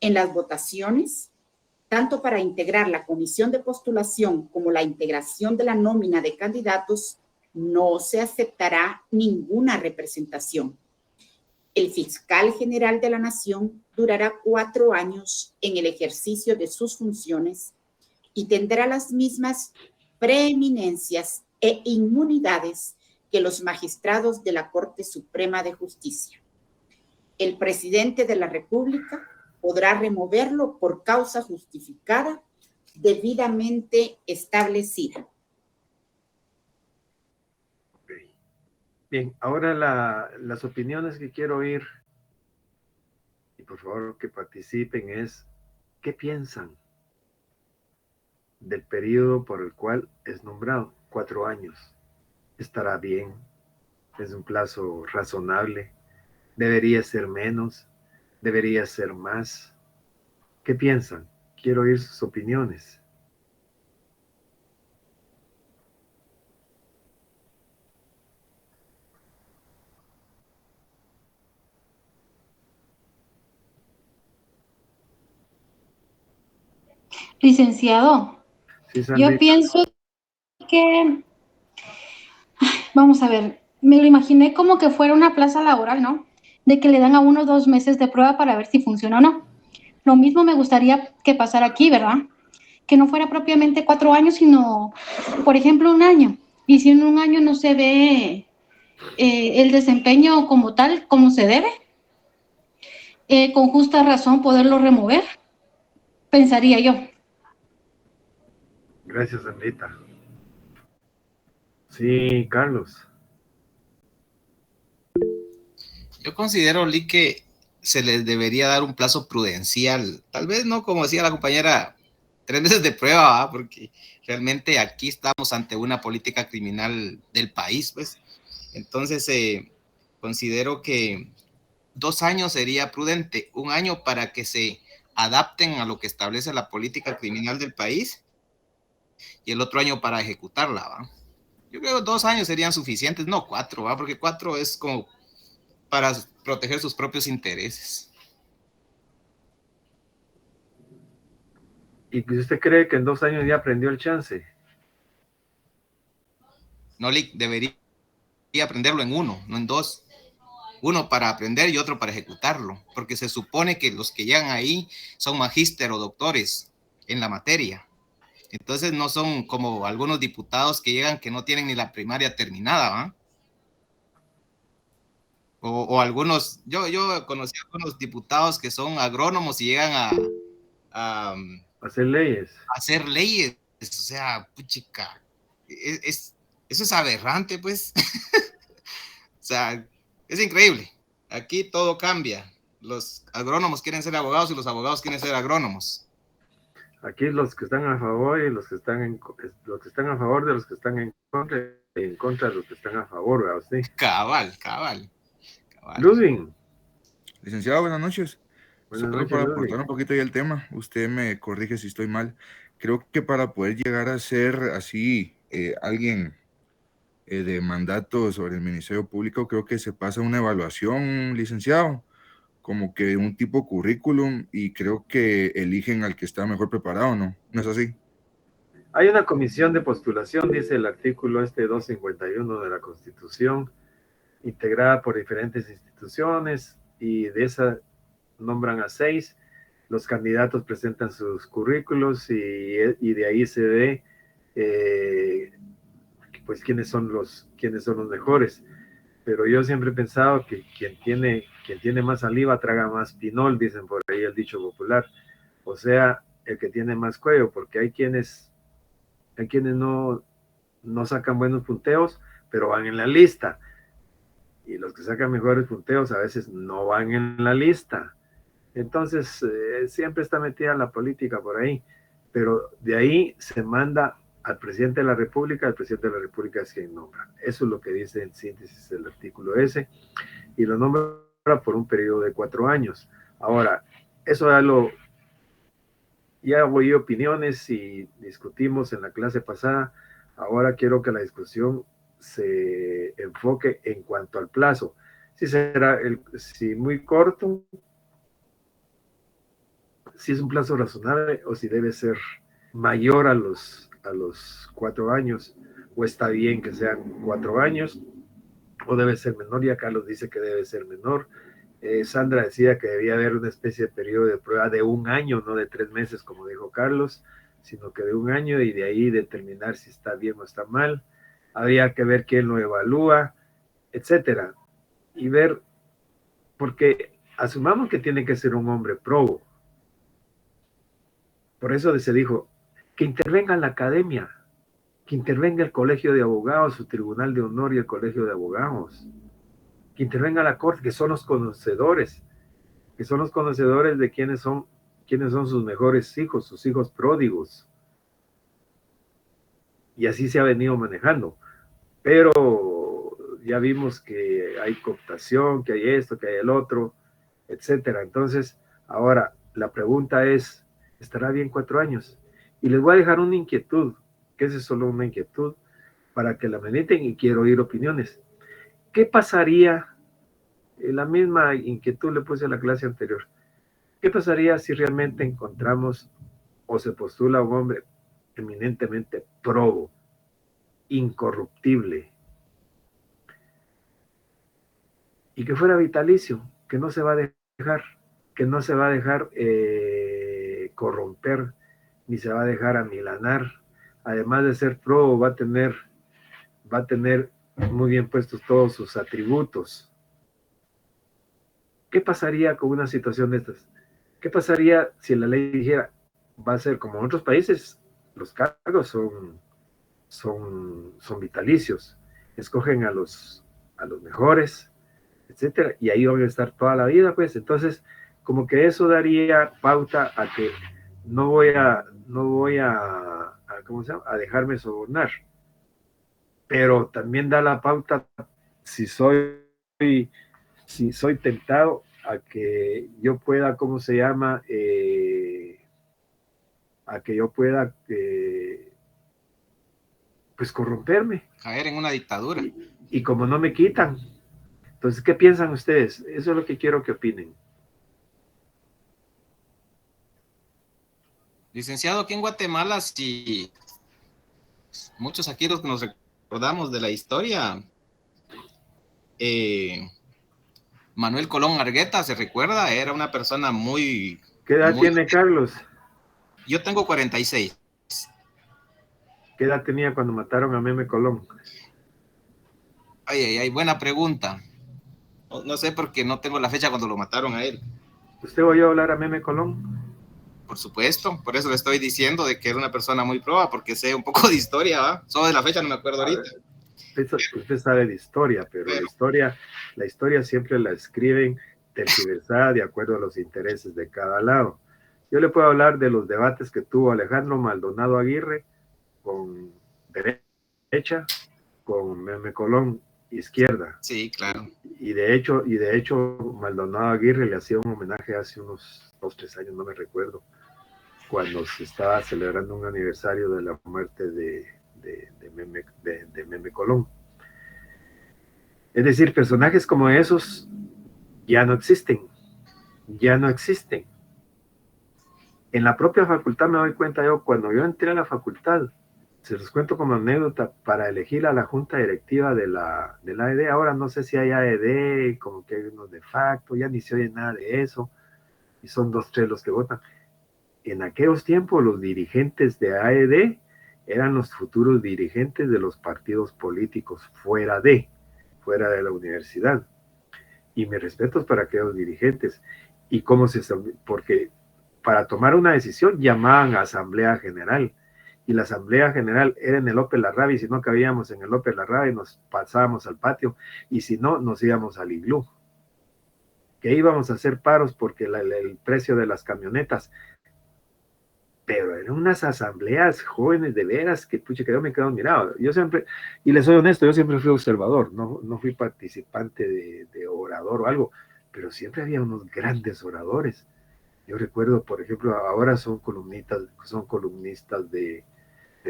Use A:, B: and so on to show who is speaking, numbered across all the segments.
A: En las votaciones, tanto para integrar la comisión de postulación como la integración de la nómina de candidatos, no se aceptará ninguna representación. El fiscal general de la Nación durará 4 años en el ejercicio de sus funciones y tendrá las mismas preeminencias e inmunidades que los magistrados de la Corte Suprema de Justicia. El presidente de la República podrá removerlo por causa justificada debidamente establecida.
B: Bien, ahora las opiniones que quiero oír, y por favor que participen, es ¿qué piensan del periodo por el cual es nombrado? 4 años. ¿Estará bien? ¿Es un plazo razonable? ¿Debería ser menos? ¿Debería ser más? ¿Qué piensan? Quiero oír sus opiniones.
C: Licenciado,
B: Sí,
C: yo pienso que, vamos a ver, me lo imaginé como que fuera una plaza laboral, ¿no? De que le dan a uno 2 meses de prueba para ver si funciona o no. Lo mismo me gustaría que pasara aquí, ¿verdad? Que no fuera propiamente 4 años, sino, por ejemplo, 1 año. Y si en 1 año no se ve el desempeño como tal, como se debe, con justa razón poderlo remover, pensaría yo.
B: Gracias, Anita. Sí, Carlos.
D: Yo considero, Lee, que se les debería dar un plazo prudencial. Tal vez no, como decía la compañera, 3 meses de prueba, ¿va? Porque realmente aquí estamos ante una política criminal del país, pues. Entonces, considero que 2 años sería prudente, 1 año para que se adapten a lo que establece la política criminal del país y el otro año para ejecutarla, ¿va? Yo creo que 2 años serían suficientes, no 4, ¿va? Porque 4 es como para proteger sus propios intereses.
B: ¿Y usted cree que en 2 años ya aprendió el chance?
D: No, debería aprenderlo en 1, no en 2. 1 para aprender y otro para ejecutarlo, porque se supone que los que llegan ahí son magíster o doctores en la materia. Entonces no son como algunos diputados que llegan que no tienen ni la primaria terminada, ¿va? O algunos, yo conocí a algunos diputados que son agrónomos y llegan a
B: hacer leyes.
D: A hacer leyes, o sea, puchica, eso es aberrante, pues. O sea, es increíble. Aquí todo cambia. Los agrónomos quieren ser abogados y los abogados quieren ser agrónomos.
B: Aquí los que están a favor y los que están a favor de los que están en contra de los que están a favor, ¿verdad usted?
D: Cabal.
B: Ludwig.
E: Licenciado, buenas noches.
B: Buenas
E: Solo
B: noches,
E: para
B: Ludwig.
E: aportar un poquito ahí el tema, usted me corrige si estoy mal. Creo que para poder llegar a ser así alguien de mandato sobre el Ministerio Público, creo que se pasa una evaluación, licenciado, como que un tipo currículum, y creo que eligen al que está mejor preparado, ¿no? ¿No es así?
B: Hay una comisión de postulación, dice el artículo 251 de la Constitución, integrada por diferentes instituciones, y de esa nombran a 6. Los candidatos presentan sus currículos y de ahí se ve pues quiénes son los mejores. Pero yo siempre he pensado que quien tiene más saliva traga más pinol, dicen por ahí el dicho popular. O sea, el que tiene más cuello, porque hay quienes no sacan buenos punteos, pero van en la lista. Y los que sacan mejores punteos a veces no van en la lista. Entonces, siempre está metida la política por ahí. Pero de ahí se manda al presidente de la República, el presidente de la República es quien nombra. Eso es lo que dice en síntesis el artículo ese, y lo nombra por un periodo de 4 años. Ahora, eso ya oí opiniones y discutimos en la clase pasada. Ahora quiero que la discusión se enfoque en cuanto al plazo. Si será si muy corto si es un plazo razonable o si debe ser mayor a los 4 años, o está bien que sean 4 años, o debe ser menor. Ya Carlos dice que debe ser menor. Sandra decía que debía haber una especie de periodo de prueba de 1 año, no de 3 meses, como dijo Carlos, sino que de 1 año, y de ahí determinar si está bien o está mal. Habría que ver quién lo evalúa, etcétera, y ver, porque asumamos que tiene que ser un hombre probo. Por eso se dijo que intervenga la academia, que intervenga el colegio de abogados, su tribunal de honor y el colegio de abogados, que intervenga la corte, que son los conocedores de quiénes son sus mejores hijos, sus hijos pródigos. Y así se ha venido manejando. Pero ya vimos que hay cooptación, que hay esto, que hay el otro, etcétera. Entonces, ahora la pregunta es, ¿estará bien 4 años? Y les voy a dejar una inquietud, que esa es solo una inquietud, para que la mediten, y quiero oír opiniones. ¿Qué pasaría? La misma inquietud le puse a la clase anterior. ¿Qué pasaría si realmente encontramos o se postula un hombre eminentemente probo, incorruptible, y que fuera vitalicio, que no se va a dejar corromper, ni se va a dejar amilanar? Además de ser probo, va a tener muy bien puestos todos sus atributos. ¿Qué pasaría con una situación de estas? ¿Qué pasaría si la ley dijera, va a ser como en otros países, los cargos son vitalicios, escogen a los mejores, etcétera, y ahí van a estar toda la vida? Pues entonces, como que eso daría pauta a que no voy a ¿cómo se llama?, a dejarme sobornar, pero también da la pauta, si soy tentado, a que yo pueda, ¿cómo se llama?, a que yo pueda pues corromperme,
D: caer en una dictadura.
B: Y como no me quitan. Entonces, ¿qué piensan ustedes? Eso es lo que quiero que opinen.
D: Licenciado, aquí en Guatemala, si muchos aquí los que nos recordamos de la historia, Manuel Colón Argueta, ¿se recuerda? Era una persona muy...
B: ¿Qué edad tiene Carlos?
D: Yo tengo 46.
B: ¿Qué edad tenía cuando mataron a Meme Colón?
D: Ay, buena pregunta. No sé, porque no tengo la fecha cuando lo mataron a él.
B: ¿Usted oyó hablar a Meme Colón?
D: Por supuesto, por eso le estoy diciendo de que era una persona muy proba, porque sé un poco de historia, ¿va? Solo de la fecha no me acuerdo ahorita.
B: Usted sabe de historia, pero la historia siempre la escriben tergiversada de acuerdo a los intereses de cada lado. Yo le puedo hablar de los debates que tuvo Alejandro Maldonado Aguirre con derecha, con Meme Colón izquierda.
D: Sí, claro.
B: Y de hecho Maldonado Aguirre le hacía un homenaje hace unos 2-3 años, no me recuerdo, cuando se estaba celebrando un aniversario de la muerte de Meme Colón. Es decir, personajes como esos ya no existen. En la propia facultad me doy cuenta yo, cuando yo entré a la facultad, se los cuento como anécdota, para elegir a la junta directiva de la AED. Ahora no sé si hay AED, como que hay unos de facto, ya ni se oye nada de eso, y son 2-3 los que votan. En aquellos tiempos los dirigentes de AED eran los futuros dirigentes de los partidos políticos fuera de la universidad. Y mis respetos para aquellos dirigentes. Y cómo porque para tomar una decisión llamaban a Asamblea General, y la Asamblea General era en el López Larrabe, y si no cabíamos en el López Larrabe nos pasábamos al patio, y si no, nos íbamos al iglú, que íbamos a hacer paros porque el precio de las camionetas. Pero eran unas asambleas jóvenes de veras que, pucha, que yo me quedo mirado. Yo siempre, y les soy honesto, yo siempre fui observador, no fui participante de orador o algo, pero siempre había unos grandes oradores. Yo recuerdo, por ejemplo, ahora son columnistas de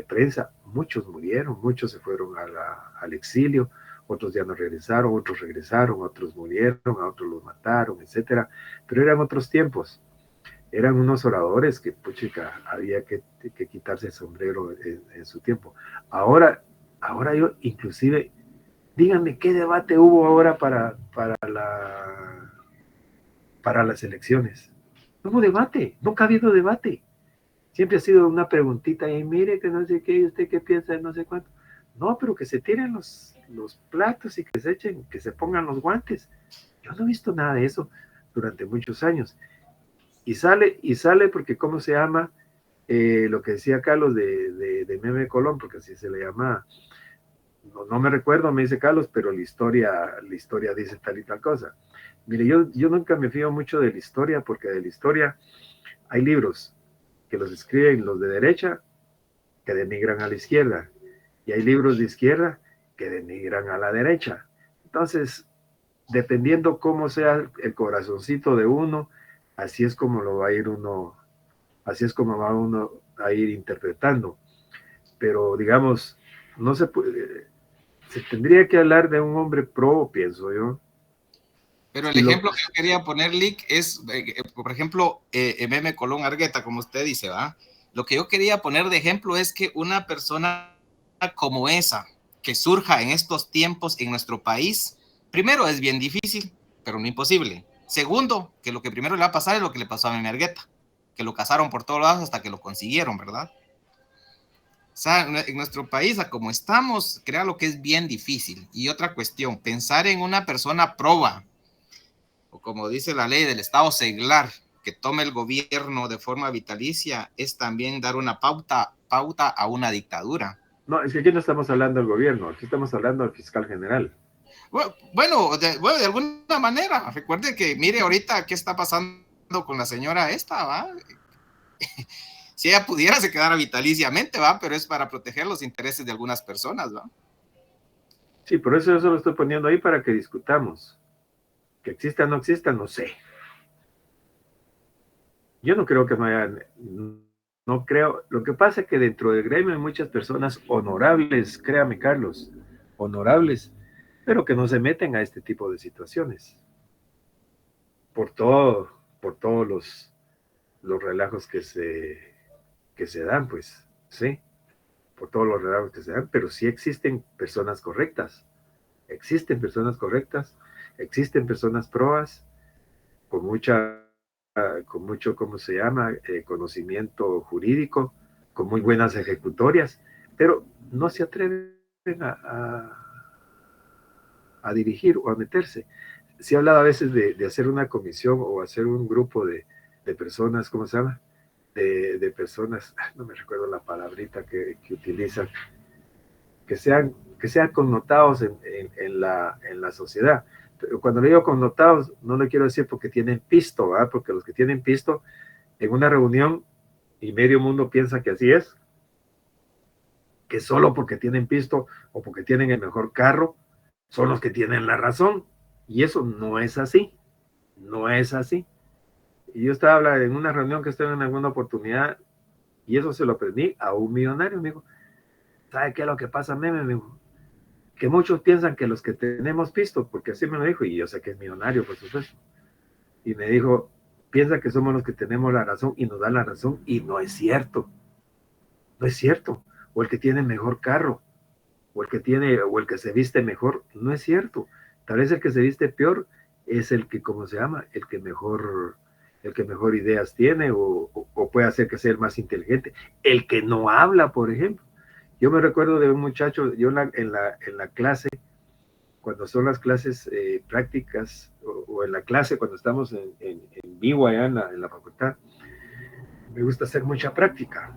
B: prensa. Muchos murieron, muchos se fueron al exilio, otros ya no regresaron, otros murieron, a otros los mataron, etcétera. Pero eran otros tiempos. eran unos oradores que, puchica, había que quitarse el sombrero en su tiempo. Ahora yo, inclusive, díganme qué debate hubo ahora para las elecciones. No hubo debate, nunca ha habido debate. Siempre ha sido una preguntita y mire que no sé qué, usted qué piensa de no sé cuánto. No, pero que se tiren los platos y que se echen, que se pongan los guantes. Yo no he visto nada de eso durante muchos años. Y sale porque, ¿cómo se llama? Lo que decía Carlos de Meme Colón, porque así se le llama. No me recuerdo, me dice Carlos, pero la historia dice tal y tal cosa. Mire, yo nunca me fío mucho de la historia, porque de la historia hay libros que los escriben los de derecha, que denigran a la izquierda, y hay libros de izquierda que denigran a la derecha. Entonces, dependiendo cómo sea el corazoncito de uno, así es como lo va a ir uno, así es como va uno a ir interpretando. Pero, digamos, no se puede, se tendría que hablar de un hombre pro, pienso yo.
D: Pero el ejemplo que yo quería poner, Lick, es, por ejemplo, Meme Colón Argueta, como usted dice, ¿va? Lo que yo quería poner de ejemplo es que una persona como esa, que surja en estos tiempos en nuestro país, primero es bien difícil, pero no imposible. Segundo, que lo que primero le va a pasar es lo que le pasó a Meme Argueta, que lo cazaron por todos lados hasta que lo consiguieron, ¿verdad? O sea, en nuestro país, a como estamos, crea lo que es bien difícil. Y otra cuestión, pensar en una persona proba, o como dice la ley del Estado seglar, que tome el gobierno de forma vitalicia, es también dar una pauta a una dictadura.
B: No, es que aquí no estamos hablando del gobierno, aquí estamos hablando del fiscal general.
D: Bueno, de alguna manera, recuerde que, mire ahorita qué está pasando con la señora esta, ¿va? Si ella pudiera se quedara vitaliciamente, ¿va? Pero es para proteger los intereses de algunas personas, ¿va?
B: Sí, por eso yo solo estoy poniendo ahí para que discutamos. Que exista o no exista, no sé. Yo no creo que no haya, no creo. Lo que pasa es que dentro del gremio hay muchas personas honorables, créame, Carlos, honorables, pero que no se meten a este tipo de situaciones. Por todos los relajos que se dan, pues, sí, por todos los relajos que se dan, pero sí existen personas correctas, existen personas correctas, existen personas proas, con mucho, ¿cómo se llama?, conocimiento jurídico, con muy buenas ejecutorias, pero no se atreven a dirigir o a meterse. Se ha hablado a veces de hacer una comisión o hacer un grupo de personas, ¿cómo se llama?, de personas, no me recuerdo la palabrita que utilizan, que sean connotados en la sociedad. Pero cuando le digo connotados, no le quiero decir porque tienen pisto, ¿verdad? Porque los que tienen pisto en una reunión y medio mundo piensa que así es, que solo porque tienen pisto o porque tienen el mejor carro son los que tienen la razón. Y eso no es así, no es así. Y yo estaba hablando en una reunión que estuve en alguna oportunidad y eso se lo aprendí a un millonario, me dijo, ¿sabe qué es lo que pasa, Meme? Me dijo, que muchos piensan que los que tenemos pisto, porque así me lo dijo, y yo sé que es millonario, por supuesto, y me dijo, piensa que somos los que tenemos la razón y nos dan la razón, y no es cierto, no es cierto, o el que tiene mejor carro, o el que se viste mejor, no es cierto, tal vez el que se viste peor es el que, ¿cómo se llama?, el que mejor ideas tiene, o puede hacer que sea el más inteligente, el que no habla, por ejemplo. Yo me recuerdo de un muchacho, yo en la clase, cuando son las clases prácticas, o en la clase cuando estamos en vivo allá en la facultad, me gusta hacer mucha práctica.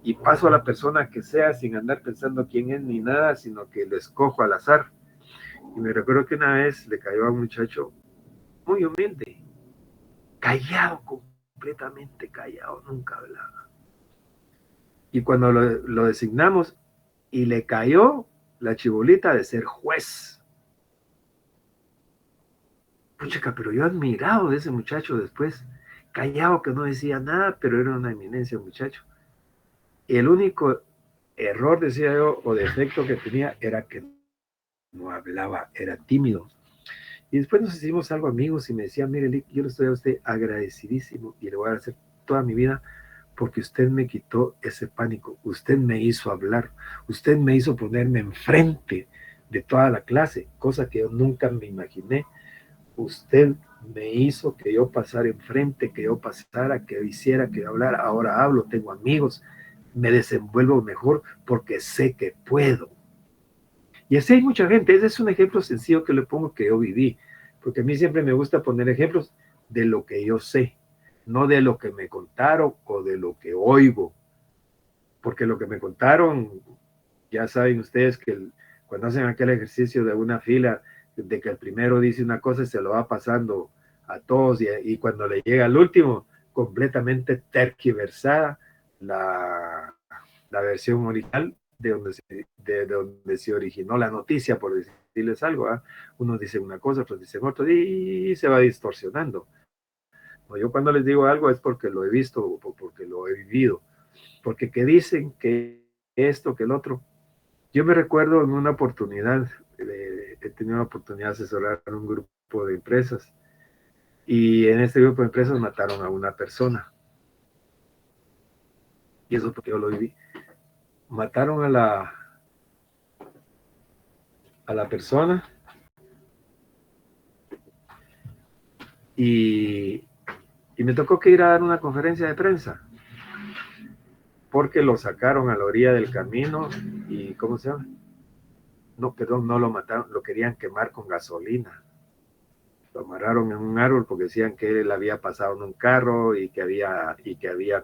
B: Y paso a la persona que sea sin andar pensando quién es ni nada, sino que lo escojo al azar. Y me recuerdo que una vez le cayó a un muchacho muy humilde, callado, completamente callado, nunca hablaba. Y cuando lo designamos y le cayó la chibolita de ser juez. Puchica, pero yo admirado de ese muchacho después, callado que no decía nada, pero era una eminencia muchacho. Y el único error, decía yo, o defecto que tenía era que no hablaba, era tímido. Y después nos hicimos algo amigos y me decía, mire, Lick, yo le estoy a usted agradecidísimo y le voy a agradecer toda mi vida porque usted me quitó ese pánico, usted me hizo hablar, usted me hizo ponerme enfrente de toda la clase, cosa que yo nunca me imaginé. Usted me hizo que yo pasara enfrente, que yo pasara, que yo hiciera, que yo hablara. Ahora hablo, tengo amigos, me desenvuelvo mejor porque sé que puedo. Y así hay mucha gente. Ese es un ejemplo sencillo que le pongo que yo viví, porque a mí siempre me gusta poner ejemplos de lo que yo sé, no de lo que me contaron o de lo que oigo, porque lo que me contaron, ya saben ustedes que cuando hacen aquel ejercicio de una fila, de que el primero dice una cosa y se lo va pasando a todos, y cuando le llega al último, completamente tergiversada la versión original de donde se originó la noticia, por decirles algo, ¿eh? Unos dicen una cosa, otros dicen otra, y se va distorsionando. No, yo cuando les digo algo es porque lo he visto o porque lo he vivido, porque que dicen que esto, que el otro. Yo me recuerdo en una oportunidad, he tenido la oportunidad de asesorar a un grupo de empresas, y en este grupo de empresas mataron a una persona, y eso porque yo lo viví. Mataron a la persona, y me tocó que ir a dar una conferencia de prensa, porque lo sacaron a la orilla del camino, y ¿cómo se llama? No, perdón, no lo mataron, lo querían quemar con gasolina. Lo amarraron en un árbol porque decían que él había pasado en un carro y que había,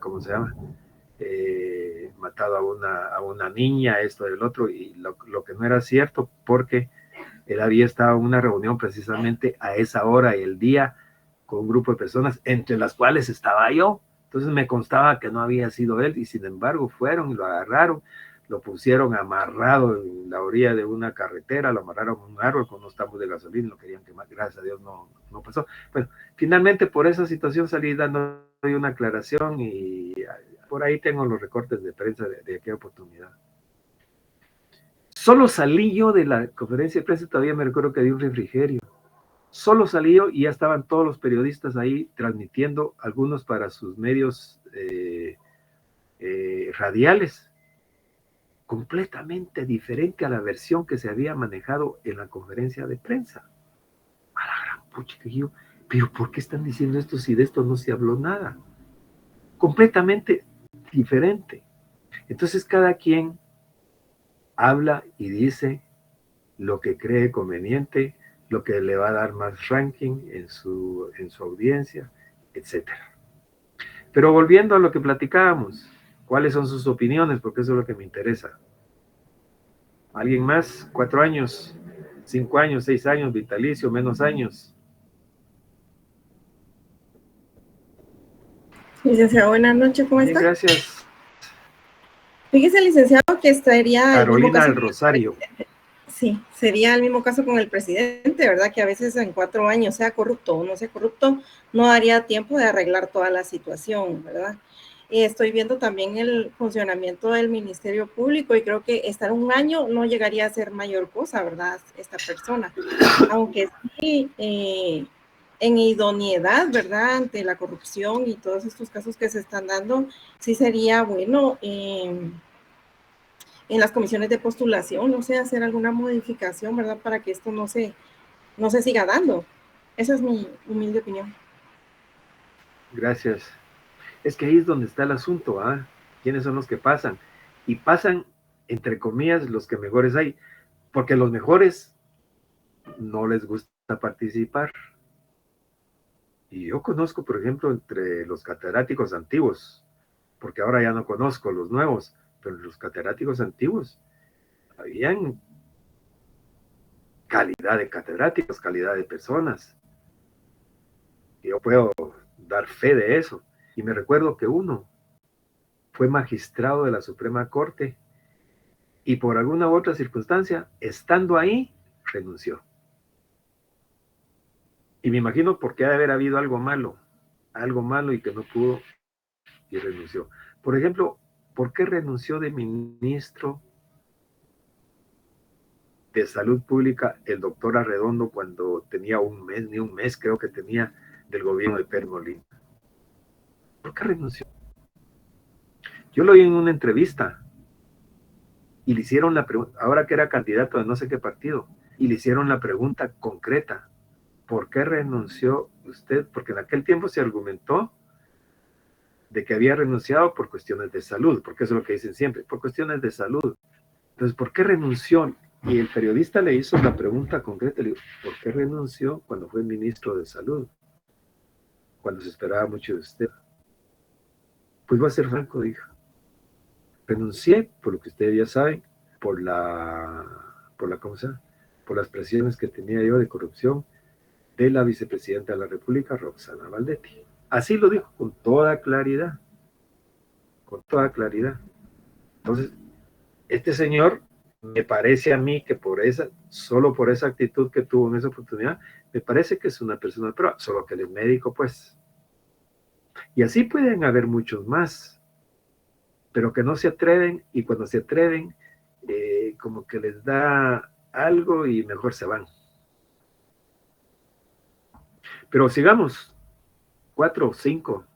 B: ¿cómo se llama? Matado a una niña, esto del otro, y lo que no era cierto, porque él había estado en una reunión precisamente a esa hora y el día con un grupo de personas, entre las cuales estaba yo. Entonces me constaba que no había sido él, y sin embargo fueron y lo agarraron, lo pusieron amarrado en la orilla de una carretera, lo amarraron a un árbol con unos tambos de gasolina, lo querían quemar. Gracias a Dios no pasó. Bueno, finalmente por esa situación salí dando una aclaración, y por ahí tengo los recortes de prensa de aquella oportunidad. Solo salí yo de la conferencia de prensa, todavía me recuerdo que di un refrigerio. Solo salí yo y ya estaban todos los periodistas ahí transmitiendo, algunos para sus medios radiales, completamente diferente a la versión que se había manejado en la conferencia de prensa. A la gran pucha, que yo, pero ¿por qué están diciendo esto si de esto no se habló nada? Completamente diferente. Entonces cada quien habla y dice lo que cree conveniente, lo que le va a dar más ranking en su audiencia, etc. Pero volviendo a lo que platicábamos, ¿cuáles son sus opiniones? Porque eso es lo que me interesa. ¿Alguien más? 4 años, 5 años, 6 años, vitalicio, menos años.
F: Licenciado, buenas noches, ¿cómo
B: Bien,
F: está?
B: gracias.
F: Fíjese, licenciado, que estaría el mismo
B: Carolina
F: caso
B: del Rosario.
F: Sí, sería el mismo caso con el presidente, ¿verdad? Que a veces en 4 años, sea corrupto o no sea corrupto, no daría tiempo de arreglar toda la situación, ¿verdad? Estoy viendo también el funcionamiento del Ministerio Público y creo que estar un año no llegaría a ser mayor cosa, ¿verdad? Esta persona, aunque sí, en idoneidad, ¿verdad? Ante la corrupción y todos estos casos que se están dando, sí sería bueno en las comisiones de postulación, no sé, hacer alguna modificación, ¿verdad? Para que esto no se siga dando. Esa es mi humilde opinión.
B: Gracias. Es que ahí es donde está el asunto, ¿ah? ¿Quiénes son los que pasan? Y pasan, entre comillas, los que mejores hay, porque los mejores no les gusta participar. Y yo conozco, por ejemplo, entre los catedráticos antiguos, porque ahora ya no conozco los nuevos, pero los catedráticos antiguos, habían calidad de catedráticos, calidad de personas. Y yo puedo dar fe de eso. Y me recuerdo que uno fue magistrado de la Suprema Corte y por alguna u otra circunstancia, estando ahí, renunció. Y me imagino por qué ha de haber habido algo malo y que no pudo y renunció. Por ejemplo, ¿por qué renunció de ministro de Salud Pública el doctor Arredondo cuando tenía un mes, ni un mes creo que tenía, del gobierno de Pedro Molina? ¿Por qué renunció? Yo lo vi en una entrevista y le hicieron la pregunta, ahora que era candidato de no sé qué partido, y le hicieron la pregunta concreta: ¿por qué renunció usted? Porque en aquel tiempo se argumentó de que había renunciado por cuestiones de salud, porque eso es lo que dicen siempre, por cuestiones de salud. Entonces, ¿por qué renunció? Y el periodista le hizo la pregunta concreta, le dijo: ¿por qué renunció cuando fue ministro de Salud? Cuando se esperaba mucho de usted. Pues voy a ser franco, dijo: renuncié por lo que ustedes ya saben, por ¿cómo se llama? Por las presiones que tenía yo de corrupción de la vicepresidenta de la República, Roxana Valdetti. Así lo dijo, con toda claridad. Con toda claridad. Entonces, este señor, me parece a mí que solo por esa actitud que tuvo en esa oportunidad, me parece que es una persona de prueba, solo que él es médico, pues. Y así pueden haber muchos más, pero que no se atreven, y cuando se atreven, como que les da algo y mejor se van. Pero sigamos, 4 o 5,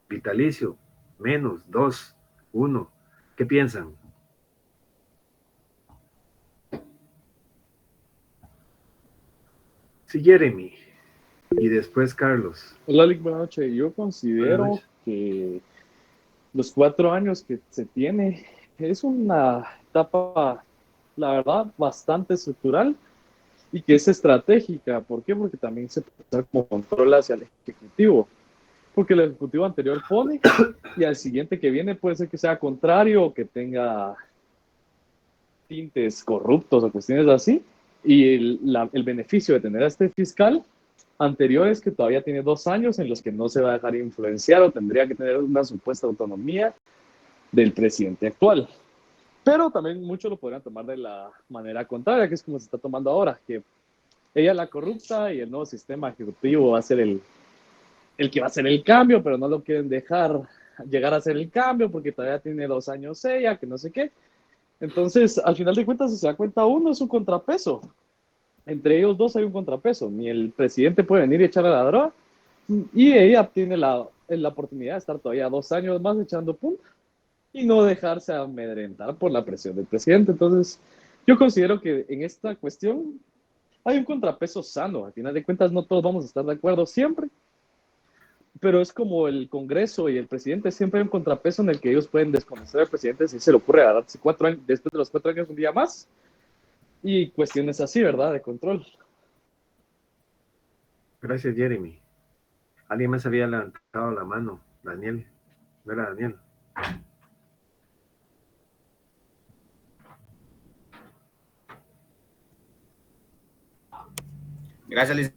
B: vitalicio, menos, 2, 1, ¿qué piensan? Sí, Jeremy, y después Carlos.
G: Hola, Lick, buenas noches. Yo considero que los 4 años que se tiene es una etapa, la verdad, bastante estructural y que es estratégica. ¿Por qué? Porque también se puede usar como control hacia el Ejecutivo. Porque el Ejecutivo anterior pone y al siguiente que viene puede ser que sea contrario o que tenga tintes corruptos o cuestiones así. Y el beneficio de tener a este fiscal anterior es que todavía tiene 2 años en los que no se va a dejar influenciar o tendría que tener una supuesta autonomía del presidente actual. Pero también muchos lo podrían tomar de la manera contraria, que es como se está tomando ahora, que ella la corrupta y el nuevo sistema ejecutivo va a ser el que va a hacer el cambio, pero no lo quieren dejar llegar a hacer el cambio porque todavía tiene 2 años ella, que no sé qué. Entonces, al final de cuentas, si se da cuenta, uno es un contrapeso. Entre ellos dos hay un contrapeso. Ni el presidente puede venir y echar a la droga, y ella tiene la oportunidad de estar todavía 2 años más echando punta y no dejarse amedrentar por la presión del presidente. Entonces, yo considero que en esta cuestión hay un contrapeso sano. Al final de cuentas, no todos vamos a estar de acuerdo siempre, pero es como el Congreso y el presidente, siempre hay un contrapeso en el que ellos pueden desconocer al presidente si se le ocurre agarrarse 4 años, después de los 4 años un día más, y cuestiones así, ¿verdad? De control.
B: Gracias, Jeremy. Alguien más había levantado la mano. Daniel. ¿No era Daniel?
D: Gracias,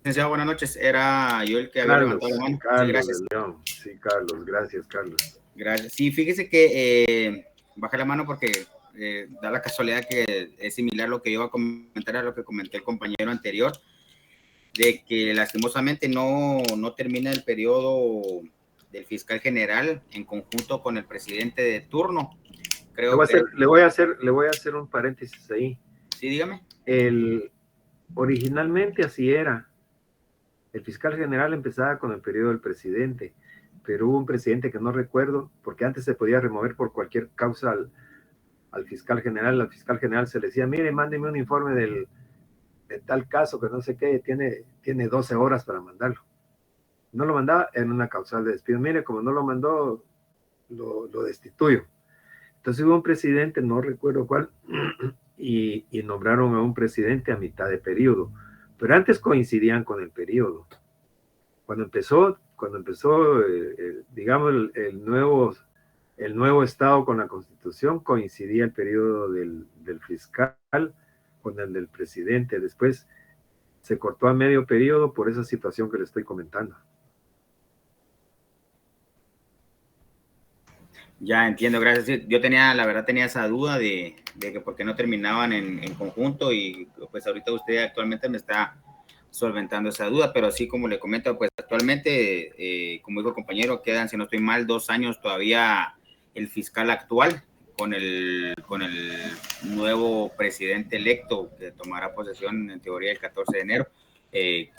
D: licenciado. Buenas noches. Era yo el que había levantado la mano.
B: Carlos,
D: Sí, gracias.
B: León. Sí, Carlos. Gracias, Carlos.
D: Gracias. Sí, fíjese que bajé la mano porque da la casualidad que es similar lo que yo iba a comentar a lo que comenté el compañero anterior, de que lastimosamente no termina el periodo del fiscal general en conjunto con el presidente de turno. Creo
B: le voy a hacer un paréntesis ahí.
D: Sí, dígame.
B: Originalmente así era. El fiscal general empezaba con el periodo del presidente, pero hubo un presidente que no recuerdo, porque antes se podía remover por cualquier causa al fiscal general. Al fiscal general se le decía: mire, mándeme un informe de tal caso, que no sé qué, tiene 12 horas para mandarlo. No lo mandaba, en una causal de despido. Mire, como no lo mandó, lo destituyo. Entonces hubo un presidente, no recuerdo cuál, y nombraron a un presidente a mitad de periodo, pero antes coincidían con el periodo. Cuando empezó digamos, el nuevo Estado con la Constitución, coincidía el periodo del fiscal con el del presidente. Después se cortó a medio periodo por esa situación que le estoy comentando.
D: Ya entiendo, gracias. Yo tenía esa duda de que por qué no terminaban en conjunto, y pues ahorita usted actualmente me está solventando esa duda, pero así como le comento, pues actualmente, como dijo el compañero, quedan, si no estoy mal, 2 años todavía el fiscal actual,
H: con el nuevo presidente electo que tomará posesión en teoría el 14 de enero.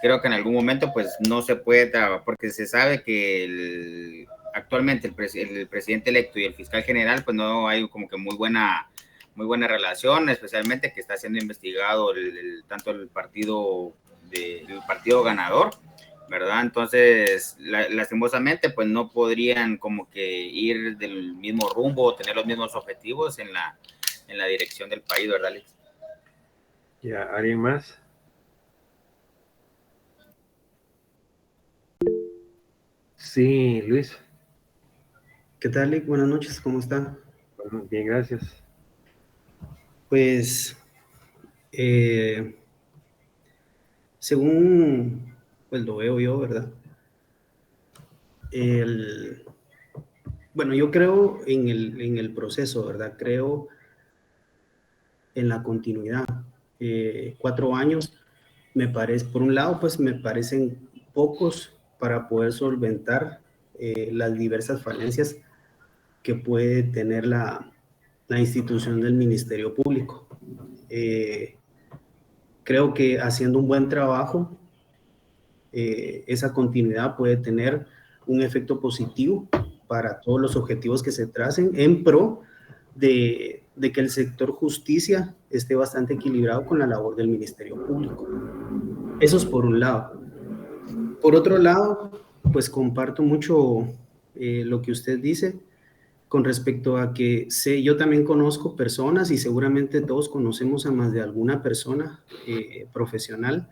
H: Creo que en algún momento pues no se puede trabajar porque se sabe que actualmente el presidente electo y el fiscal general pues no hay como que muy buena relación, especialmente que está siendo investigado tanto el partido ganador, ¿verdad? Entonces, lastimosamente, pues no podrían como que ir del mismo rumbo o tener los mismos objetivos en la dirección del país, ¿verdad, Alex?
B: Ya, ¿alguien más? Sí, Luis.
I: ¿Qué tal, Lick? Buenas noches, ¿cómo está?
B: Bueno, bien, gracias.
I: Pues, según pues lo veo yo, ¿verdad? Bueno, yo creo en el proceso, ¿verdad? Creo en la continuidad. 4 años, me parece, por un lado, pues me parecen pocos para poder solventar las diversas falencias que puede tener la institución del Ministerio Público. Creo que haciendo un buen trabajo, esa continuidad puede tener un efecto positivo para todos los objetivos que se tracen en pro de que el sector justicia esté bastante equilibrado con la labor del Ministerio Público. Eso es por un lado. Por otro lado, pues comparto mucho lo que usted dice con respecto a que yo también conozco personas y seguramente todos conocemos a más de alguna persona profesional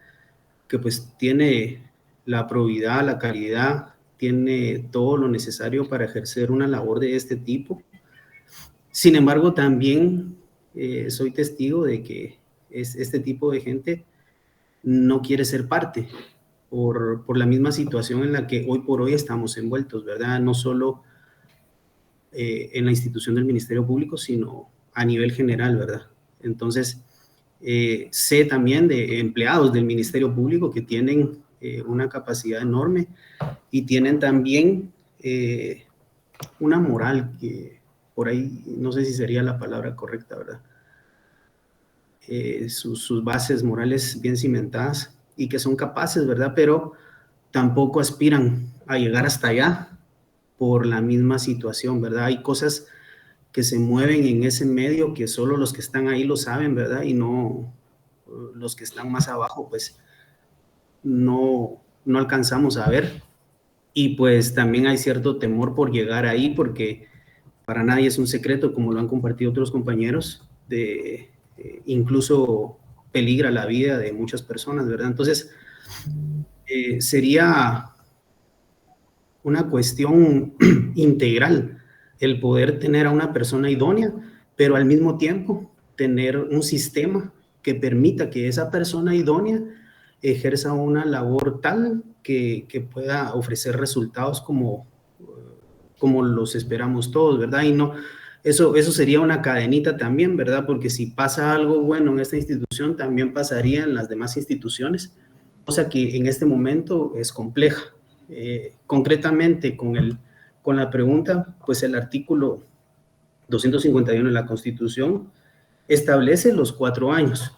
I: que pues tiene la probidad, la calidad, tiene todo lo necesario para ejercer una labor de este tipo. Sin embargo, también soy testigo de que este tipo de gente no quiere ser parte por la misma situación en la que hoy por hoy estamos envueltos, ¿verdad? No solo en la institución del Ministerio Público, sino a nivel general, ¿verdad? Entonces, sé también de empleados del Ministerio Público que tienen una capacidad enorme y tienen también una moral que por ahí, no sé si sería la palabra correcta, ¿verdad? Sus bases morales bien cimentadas y que son capaces, ¿verdad? Pero tampoco aspiran a llegar hasta allá por la misma situación, ¿verdad? Hay cosas que se mueven en ese medio que solo los que están ahí lo saben, ¿verdad? Y no los que están más abajo, pues no alcanzamos a ver. Y pues también hay cierto temor por llegar ahí, porque para nadie es un secreto, como lo han compartido otros compañeros, de incluso peligra la vida de muchas personas, ¿verdad? Entonces, sería una cuestión integral el poder tener a una persona idónea, pero al mismo tiempo tener un sistema que permita que esa persona idónea ejerza una labor tal que pueda ofrecer resultados como los esperamos todos, ¿verdad? Y no, eso sería una cadenita también, ¿verdad? Porque si pasa algo bueno en esta institución, también pasaría en las demás instituciones, cosa que en este momento es compleja. Concretamente con la pregunta, pues el artículo 251 de la Constitución establece los 4 años,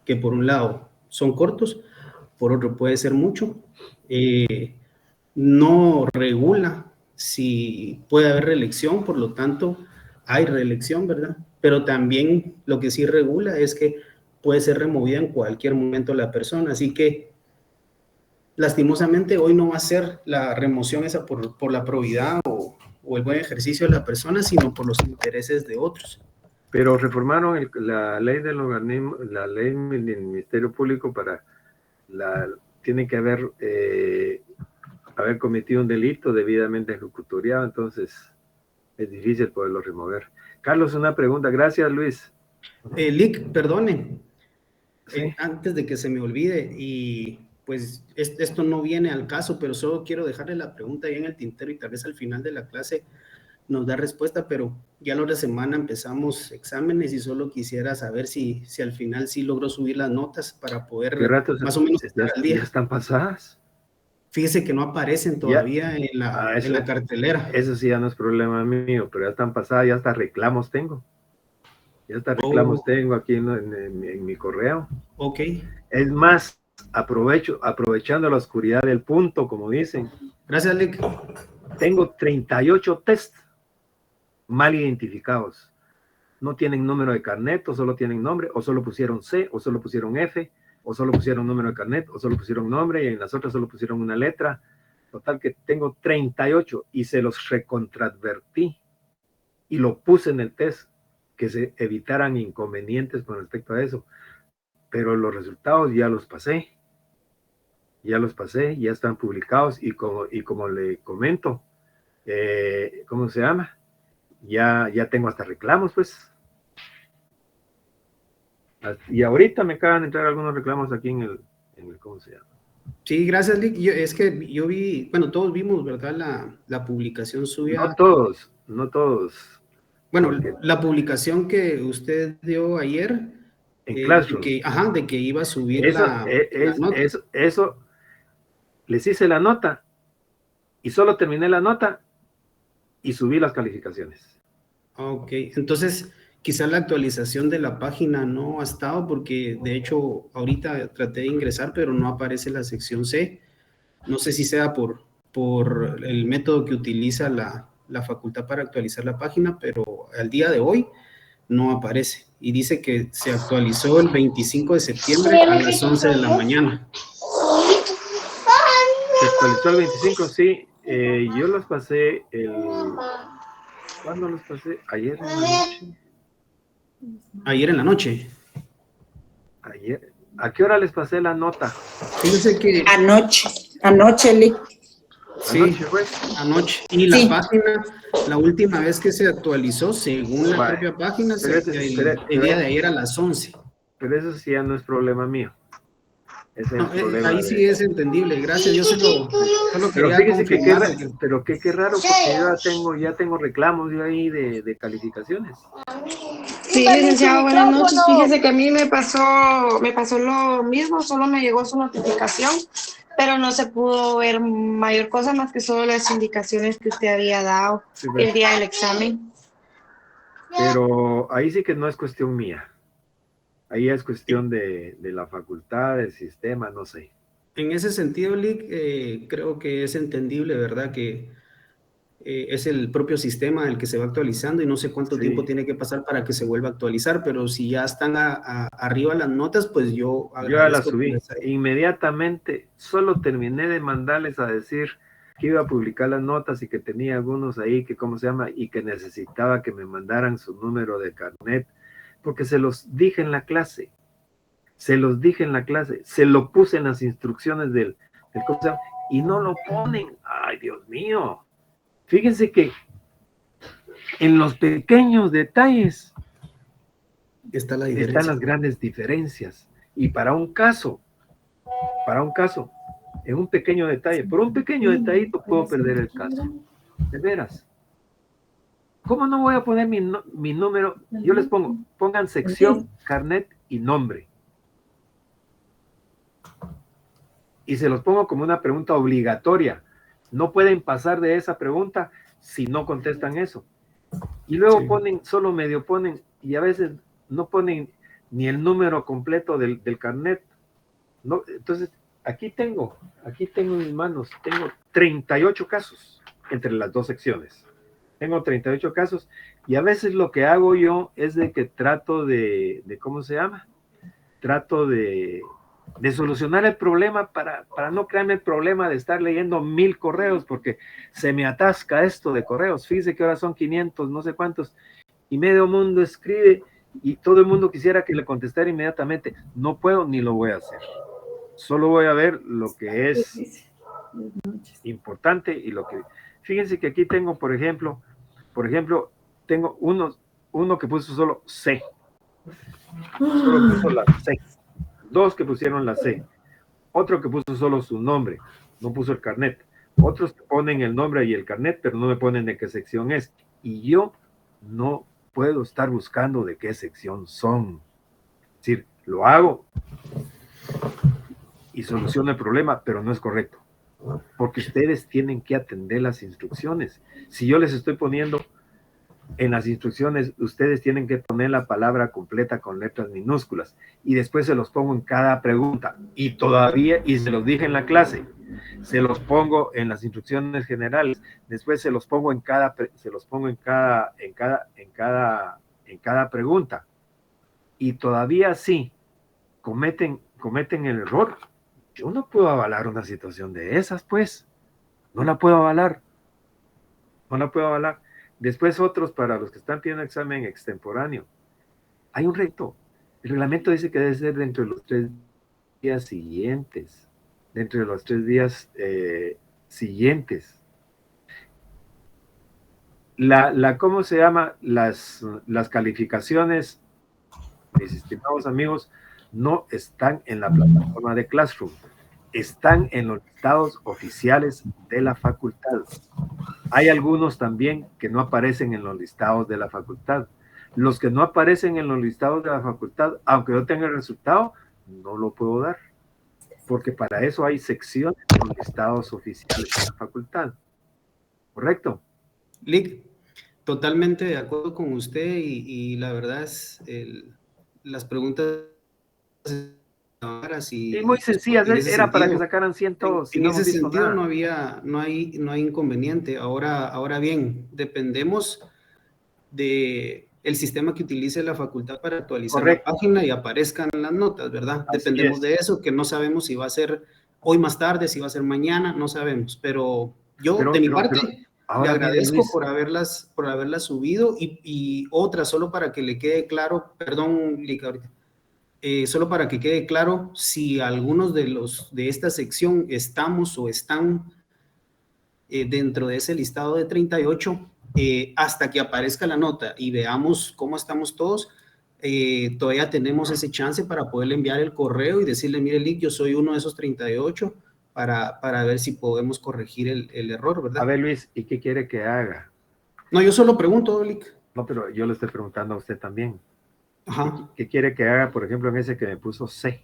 I: que por un lado son cortos, por otro puede ser mucho. No regula si puede haber reelección, por lo tanto hay reelección, ¿verdad? Pero también lo que sí regula es que puede ser removida en cualquier momento la persona, así que lastimosamente hoy no va a ser la remoción esa por la probidad o el buen ejercicio de la persona, sino por los intereses de otros.
B: Pero reformaron la ley del organismo, la ley del Ministerio Público tiene que haber cometido un delito debidamente ejecutoriado, entonces es difícil poderlo remover. Carlos, una pregunta. Gracias, Luis.
I: Lick, perdone,
B: ¿Sí?
I: Antes de que se me olvide, y pues esto no viene al caso, pero solo quiero dejarle la pregunta ahí en el tintero y tal vez al final de la clase nos da respuesta, pero ya la otra semana empezamos exámenes y solo quisiera saber si al final sí logró subir las notas para poder
B: ¿Qué rato
I: más o menos estar al día.
B: ya están pasadas?
I: Fíjese que no aparecen todavía en la cartelera.
B: Eso sí ya no es problema mío, pero ya están pasadas, ya hasta reclamos tengo. Ya hasta reclamos tengo aquí en mi correo.
I: Ok.
B: Es más, aprovechando la oscuridad del punto, como dicen.
I: Gracias, Lick.
B: Tengo 38 test mal identificados. No tienen número de carnet, o solo tienen nombre, o solo pusieron C, o solo pusieron F, o solo pusieron número de carnet, o solo pusieron nombre, y en las otras solo pusieron una letra. Total que tengo 38 y se los recontradvertí y lo puse en el test, que se evitaran inconvenientes con respecto a eso. Pero los resultados ya los pasé, ya están publicados y como le comento, ¿cómo se llama? Ya tengo hasta reclamos, pues. Y ahorita me acaban de entrar algunos reclamos aquí en el ¿cómo se llama?
I: Sí, gracias, Lick. Es que yo vi, bueno, todos vimos, ¿verdad? La publicación suya.
B: No todos.
I: Bueno, la publicación que usted dio ayer.
B: En Classroom.
I: De que iba a subir
B: la nota. Eso, les hice la nota y solo terminé la nota y subí las calificaciones.
I: Ok, entonces quizá la actualización de la página no ha estado porque de hecho ahorita traté de ingresar pero no aparece la sección C. No sé si sea por el método que utiliza la facultad para actualizar la página, pero al día de hoy no aparece. Y dice que se actualizó el 25 de septiembre a las 11 de la mañana.
B: Se actualizó el 25, sí. Yo los pasé ¿cuándo los pasé? Ayer en la noche.
I: Ayer en la noche.
B: Ayer. ¿A qué hora les pasé la nota?
I: Fíjense que...
A: Anoche, Lick.
I: Sí, anoche. Y la página, la última vez que se actualizó, según la propia página, el día de ayer a las 11.
B: Pero eso sí ya no es problema mío.
I: Ahí sí es entendible, gracias. Yo solo
B: pero fíjese que qué raro, porque ya tengo reclamos yo ahí de calificaciones.
J: Sí, licenciado, buenas noches. Fíjese que a mí me pasó lo mismo, solo me llegó su notificación, pero no se pudo ver mayor cosa más que solo las indicaciones que usted había dado el día del examen.
B: Pero ahí sí que no es cuestión mía. Ahí es cuestión de la facultad, del sistema, no sé.
I: En ese sentido, Lick, creo que es entendible, ¿verdad? Que es el propio sistema el que se va actualizando y no sé cuánto tiempo tiene que pasar para que se vuelva a actualizar, pero si ya están arriba las notas, pues yo
B: ya las subí. Inmediatamente, solo terminé de mandarles a decir que iba a publicar las notas y que tenía algunos ahí que, ¿cómo se llama? Y que necesitaba que me mandaran su número de carnet, porque se los dije en la clase, se lo puse en las instrucciones del ¿cómo se llama? Y no lo ponen. Ay, Dios mío. Fíjense que en los pequeños detalles están las grandes diferencias. Y para un caso, en un pequeño detalle, por un pequeño detallito puedo perder el caso. De veras. ¿Cómo no voy a poner mi número? Yo les pongan sección, carnet y nombre. Y se los pongo como una pregunta obligatoria. No pueden pasar de esa pregunta si no contestan eso. Y luego solo medio ponen, y a veces no ponen ni el número completo del carnet. No, entonces, aquí tengo en mis manos, tengo 38 casos entre las dos secciones. Tengo 38 casos, y a veces lo que hago yo es de que trato de ¿cómo se llama? Trato de solucionar el problema para no crearme el problema de estar leyendo 1000 correos, porque se me atasca esto de correos. Fíjese que ahora son 500, no sé cuántos, y medio mundo escribe, y todo el mundo quisiera que le contestara inmediatamente. No puedo ni lo voy a hacer. Solo voy a ver lo que es importante y lo que... Fíjense que aquí tengo, por ejemplo, tengo uno que puso solo C. Solo puso la C. 2 que pusieron la C. Otro que puso solo su nombre, no puso el carnet. Otros ponen el nombre y el carnet, pero no me ponen de qué sección es. Y yo no puedo estar buscando de qué sección son. Es decir, lo hago y soluciono el problema, pero no es correcto. porque ustedes tienen que atender las instrucciones. Si yo les estoy poniendo en las instrucciones, ustedes tienen que poner la palabra completa con letras minúsculas y después se los pongo en cada pregunta y todavía, y se los dije en la clase, se los pongo en las instrucciones generales, después se los pongo en cada pregunta y todavía sí cometen el error. Yo no puedo avalar una situación de esas, pues. No la puedo avalar. Después otros para los que están pidiendo examen extemporáneo. Hay un reto. El reglamento dice que debe ser dentro de los 3 días siguientes. ¿Cómo se llama? Las calificaciones, mis estimados amigos, no están en la plataforma de Classroom. Están en los listados oficiales de la facultad. Hay algunos también que no aparecen en los listados de la facultad. Los que no aparecen en los listados de la facultad, aunque yo tenga el resultado, no lo puedo dar, porque para eso hay secciones en los listados oficiales de la facultad. ¿Correcto?
I: Lick, totalmente de acuerdo con usted y la verdad es las preguntas
B: y muy sencillas, era para que sacaran 100 todos.
I: En ese sentido no hay inconveniente. Ahora bien, dependemos de el sistema que utilice la facultad para actualizar la página y aparezcan las notas, ¿verdad? Dependemos de eso, que no sabemos si va a ser hoy más tarde, si va a ser mañana, no sabemos. Pero yo, de mi parte, le agradezco por haberlas subido y otra, solo para que le quede claro, perdón, Lica, ahorita. Solo para que quede claro, si algunos de esta sección estamos o están dentro de ese listado de 38, hasta que aparezca la nota y veamos cómo estamos todos, todavía tenemos ese chance para poderle enviar el correo y decirle, mire, Lick, yo soy uno de esos 38, para ver si podemos corregir el error, ¿verdad?
B: A ver, Luis, ¿y qué quiere que haga?
I: No, yo solo pregunto, Lick.
B: No, pero yo le estoy preguntando a usted también.
I: Ajá.
B: ¿Qué quiere que haga, por ejemplo, en ese que me puso C?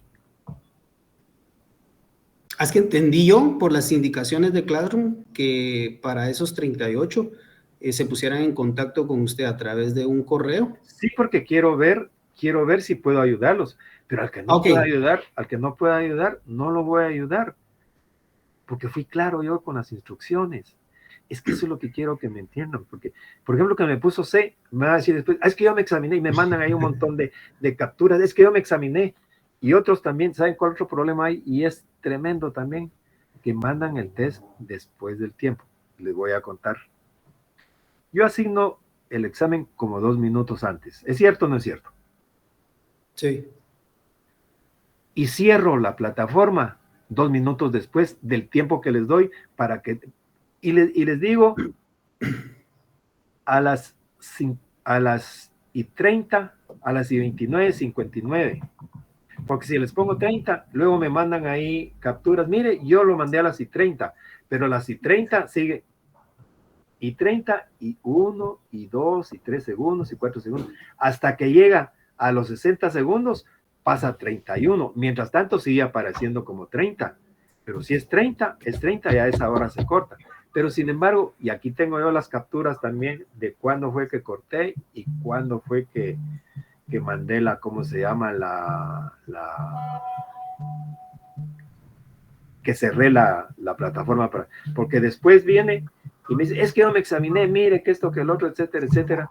I: Es que entendí yo por las indicaciones de Classroom que para esos 38 se pusieran en contacto con usted a través de un correo.
B: Sí, porque quiero ver si puedo ayudarlos, pero al que no pueda ayudar, no lo voy a ayudar, porque fui claro yo con las instrucciones. Es que eso es lo que quiero que me entiendan, porque, por ejemplo, que me puso C, me va a decir después, es que yo me examiné, y me mandan ahí un montón de capturas, es que yo me examiné, y otros también, ¿saben cuál otro problema hay? Y es tremendo también, que mandan el test después del tiempo. Les voy a contar. Yo asigno el examen como 2 minutos antes. ¿Es cierto o no es cierto?
I: Sí.
B: Y cierro la plataforma 2 minutos después del tiempo que les doy para que... Y les digo a las 30, a las 29:59. Porque si les pongo 30, luego me mandan ahí capturas. Mire, yo lo mandé a las 30, pero a las 30 sigue. Y 30, y 1, y 2, y 3 segundos, y 4 segundos. Hasta que llega a los 60 segundos, pasa 31. Mientras tanto, sigue apareciendo como 30. Pero si es 30, es 30, ya a esa hora se corta. Pero sin embargo, y aquí tengo yo las capturas también de cuándo fue que corté y cuándo fue que mandé la, ¿cómo se llama? Que cerré la plataforma, porque después viene y me dice, es que yo me examiné, mire que esto, que el otro, etcétera, etcétera.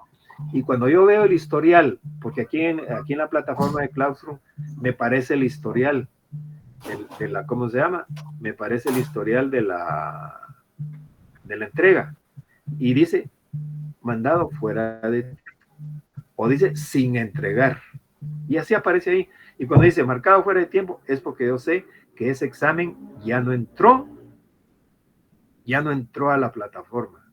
B: Y cuando yo veo el historial, porque aquí en la plataforma de Classroom me parece el historial de la, ¿cómo se llama? Me parece el historial de la entrega. Y dice, mandado fuera de... o dice, sin entregar. Y así aparece ahí. Y cuando dice, marcado fuera de tiempo, es porque yo sé que ese examen ya no entró a la plataforma.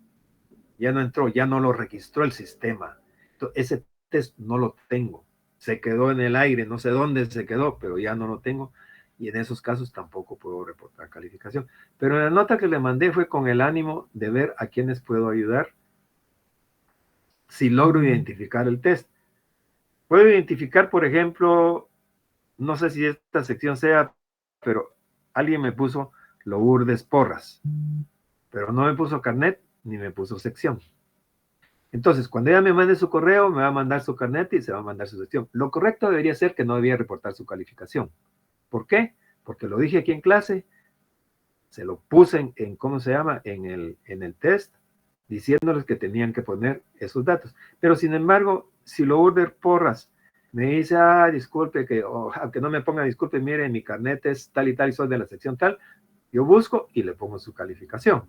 B: Ya no lo registró el sistema. Entonces, ese test no lo tengo. Se quedó en el aire, no sé dónde se quedó, pero ya no lo tengo. Y en esos casos tampoco puedo reportar calificación. Pero la nota que le mandé fue con el ánimo de ver a quiénes puedo ayudar si logro identificar el test. Puedo identificar, por ejemplo, no sé si esta sección sea, pero alguien me puso Lourdes Porras, pero no me puso carnet ni me puso sección. Entonces, cuando ella me mande su correo, me va a mandar su carnet y se va a mandar su sección. Lo correcto debería ser que no debía reportar su calificación. ¿Por qué? Porque lo dije aquí en clase, se lo puse en ¿cómo se llama? En el test, diciéndoles que tenían que poner esos datos. Pero, sin embargo, si Lourdes Porras me dice, disculpe, aunque no me ponga disculpe, mire, mi carnet es tal y tal y soy de la sección tal, yo busco y le pongo su calificación.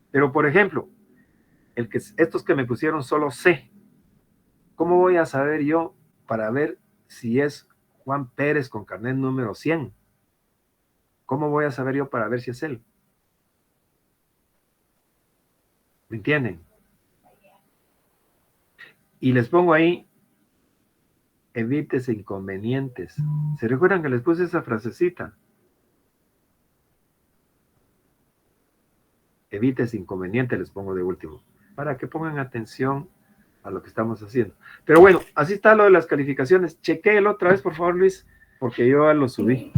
B: Pero, por ejemplo, estos que me pusieron solo C, ¿cómo voy a saber yo para ver si es Juan Pérez con carnet número 100? ¿Cómo voy a saber yo para ver si es él? ¿Me entienden? Y les pongo ahí, evítese inconvenientes. ¿Se recuerdan que les puse esa frasecita? Evítese inconvenientes, les pongo de último, para que pongan atención a lo que estamos haciendo. Pero bueno, así está lo de las calificaciones. Chequéelo otra vez, por favor, Luis, porque yo ya lo subí.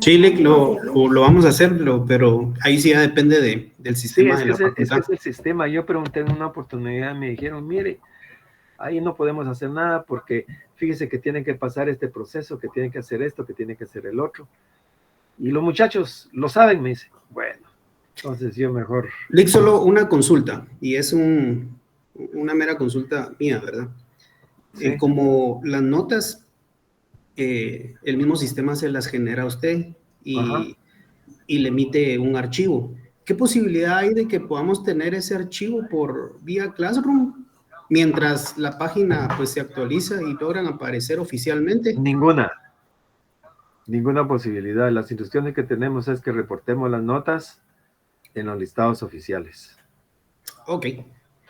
I: Sí, lo vamos a hacer, pero ahí sí ya depende del sistema de la facultad.
B: Es el sistema. Yo pregunté en una oportunidad, me dijeron, mire, ahí no podemos hacer nada porque fíjese que tienen que pasar este proceso, que tienen que hacer esto, que tienen que hacer el otro. Y los muchachos lo saben, me dice. Bueno, entonces yo mejor...
I: Lick, solo una consulta, y es una mera consulta mía, ¿verdad?
B: Sí.
I: Como las notas, el mismo sistema se las genera a usted y le emite un archivo. ¿Qué posibilidad hay de que podamos tener ese archivo por vía Classroom mientras la página pues se actualiza y logran aparecer oficialmente?
B: Ninguna posibilidad. Las instrucciones que tenemos es que reportemos las notas en los listados oficiales.
I: Ok,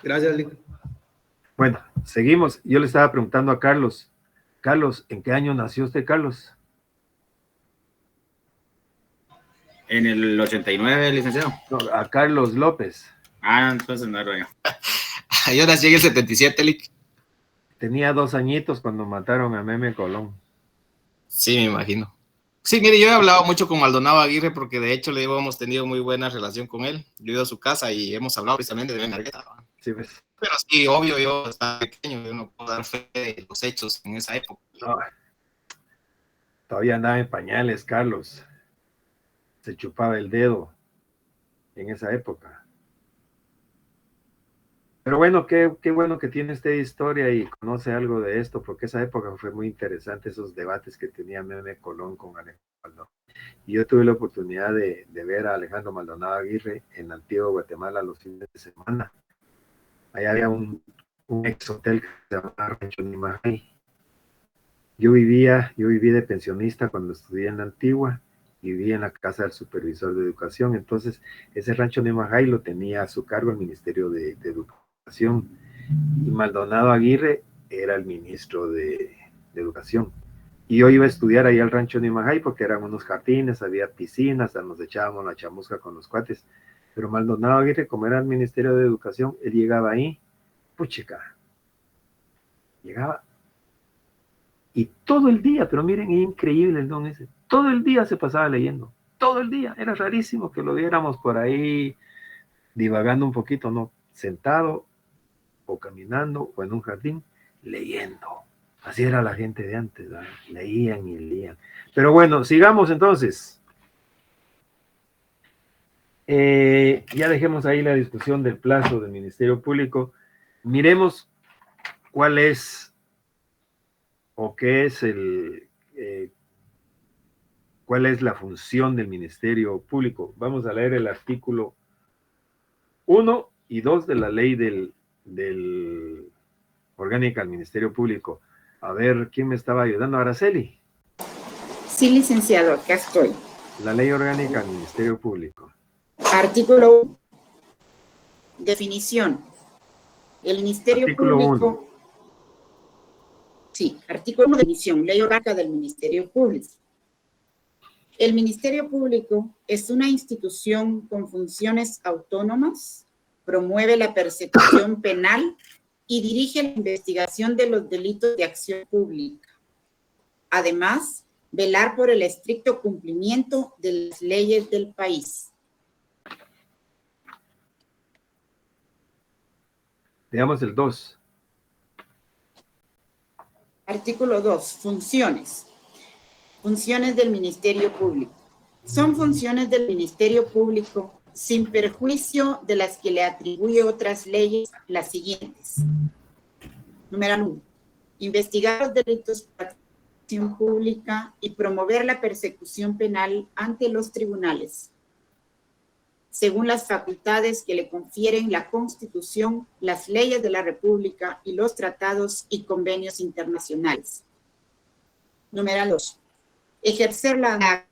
I: gracias, Lick.
B: Bueno, seguimos. Yo le estaba preguntando a Carlos. Carlos, ¿en qué año nació usted, Carlos?
H: En el 89, licenciado.
B: No, a Carlos López.
H: Entonces no era yo.
D: Yo nací en el 77, Lick.
B: Tenía 2 añitos cuando mataron a Meme Colón.
D: Sí, me imagino. Sí, mire, yo he hablado mucho con Maldonado Aguirre porque de hecho le hemos tenido muy buena relación con él. Yo he ido a su casa y hemos hablado precisamente de Benargueta.
B: Sí, pues.
D: Pero sí, obvio, yo estaba pequeño, yo no puedo dar fe de los hechos en esa época.
B: No, todavía andaba en pañales, Carlos. Se chupaba el dedo en esa época. Pero bueno, qué bueno que tiene usted historia y conoce algo de esto, porque esa época fue muy interesante, esos debates que tenía Meme Colón con Alejandro Maldonado. Y yo tuve la oportunidad de ver a Alejandro Maldonado Aguirre en Antigua Guatemala los fines de semana. Allá había un ex hotel que se llamaba Rancho Nimajay. Yo viví de pensionista cuando estudié en la Antigua y vivía en la casa del supervisor de educación. Entonces, ese Rancho Nimajay lo tenía a su cargo el Ministerio de Educación. Y Maldonado Aguirre era el ministro de Educación. Y yo iba a estudiar ahí al Rancho Nimajay porque eran unos jardines, había piscinas, nos echábamos la chamusca con los cuates. Pero Maldonado Aguirre, como era el Ministerio de Educación, él llegaba ahí, puchica, llegaba y todo el día, pero miren, es increíble el don ese, todo el día se pasaba leyendo, todo el día, era rarísimo que lo viéramos por ahí divagando un poquito, no, sentado o caminando o en un jardín, leyendo. Así era la gente de antes, ¿verdad? Leían y leían. Pero bueno, sigamos entonces. Ya dejemos ahí la discusión del plazo del Ministerio Público. Miremos cuál es o qué es cuál es la función del Ministerio Público. Vamos a leer el artículo 1 y 2 de la ley del orgánica del Ministerio Público. A ver, ¿quién me estaba ayudando? Araceli.
A: Sí, licenciado, acá estoy.
B: La ley orgánica del Ministerio Público.
A: Artículo 1. Definición. El Ministerio
B: Artículo
A: Público.
B: 1.
A: Sí, artículo 1, definición. Ley orgánica del Ministerio Público. El Ministerio Público es una institución con funciones autónomas, promueve la persecución penal y dirige la investigación de los delitos de acción pública. Además, velar por el estricto cumplimiento de las leyes del país.
B: Veamos el 2.
A: Artículo 2. Funciones. Funciones del Ministerio Público. Son funciones del Ministerio Público sin perjuicio de las que le atribuye otras leyes las siguientes. Número 1. Investigar los delitos de la acción pública y promover la persecución penal ante los tribunales, según las facultades que le confieren la Constitución, las leyes de la República y los tratados y convenios internacionales. Número 2. Ejercer la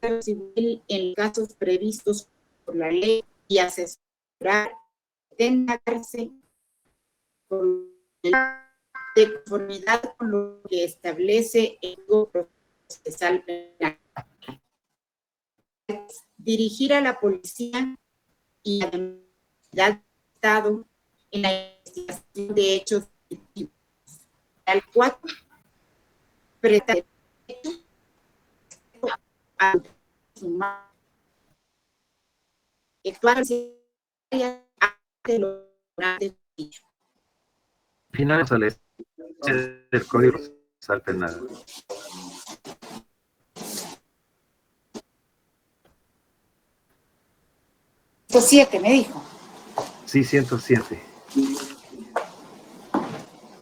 A: acción civil en casos previstos por la ley y asesorar, atenderse de conformidad con lo que establece el Código Procesal Penal. Dirigir a la policía y a la del Estado en la investigación de hechos delictivos. Al 4. Prestar a
B: Finales del Código Procesal Penal.
A: Esto 7, me dijo.
B: Sí, 107.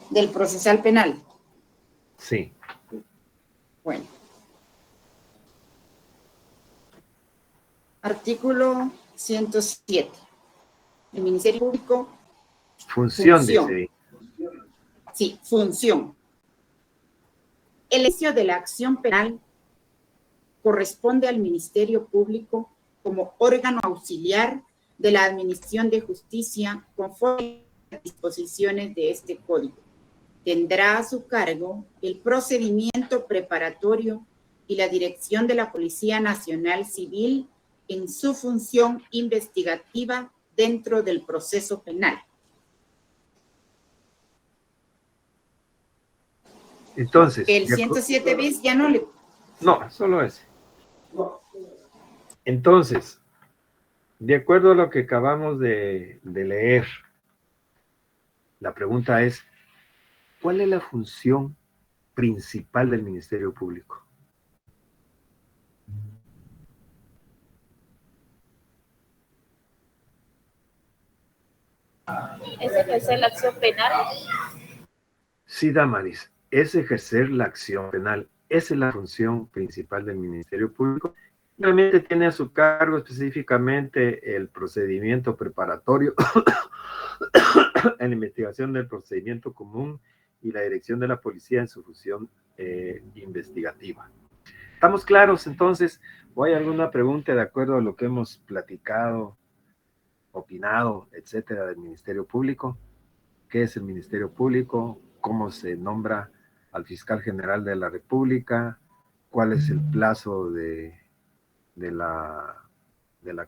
A: Del procesal penal.
B: Sí.
A: Bueno. Artículo 107. El Ministerio Público.
B: Función. Dice ahí.
A: Sí, función. El ejercicio de la acción penal corresponde al Ministerio Público como órgano auxiliar de la Administración de Justicia conforme a las disposiciones de este Código. Tendrá a su cargo el procedimiento preparatorio y la dirección de la Policía Nacional Civil en su función investigativa dentro del proceso penal.
B: Entonces,
A: el 107 bis ya no le...
B: No, solo ese. Entonces, de acuerdo a lo que acabamos de leer, la pregunta es, ¿cuál es la función principal del Ministerio Público?
K: ¿Es ejercer la acción penal?
B: Sí, Damaris, es ejercer la acción penal. Esa es la función principal del Ministerio Público. Realmente tiene a su cargo específicamente el procedimiento preparatorio, en la investigación del procedimiento común y la dirección de la policía en su función investigativa. ¿Estamos claros entonces? ¿O hay alguna pregunta de acuerdo a lo que hemos platicado, opinado, etcétera, del Ministerio Público? ¿Qué es el Ministerio Público? ¿Cómo se nombra al fiscal general de la República? ¿Cuál es el plazo de la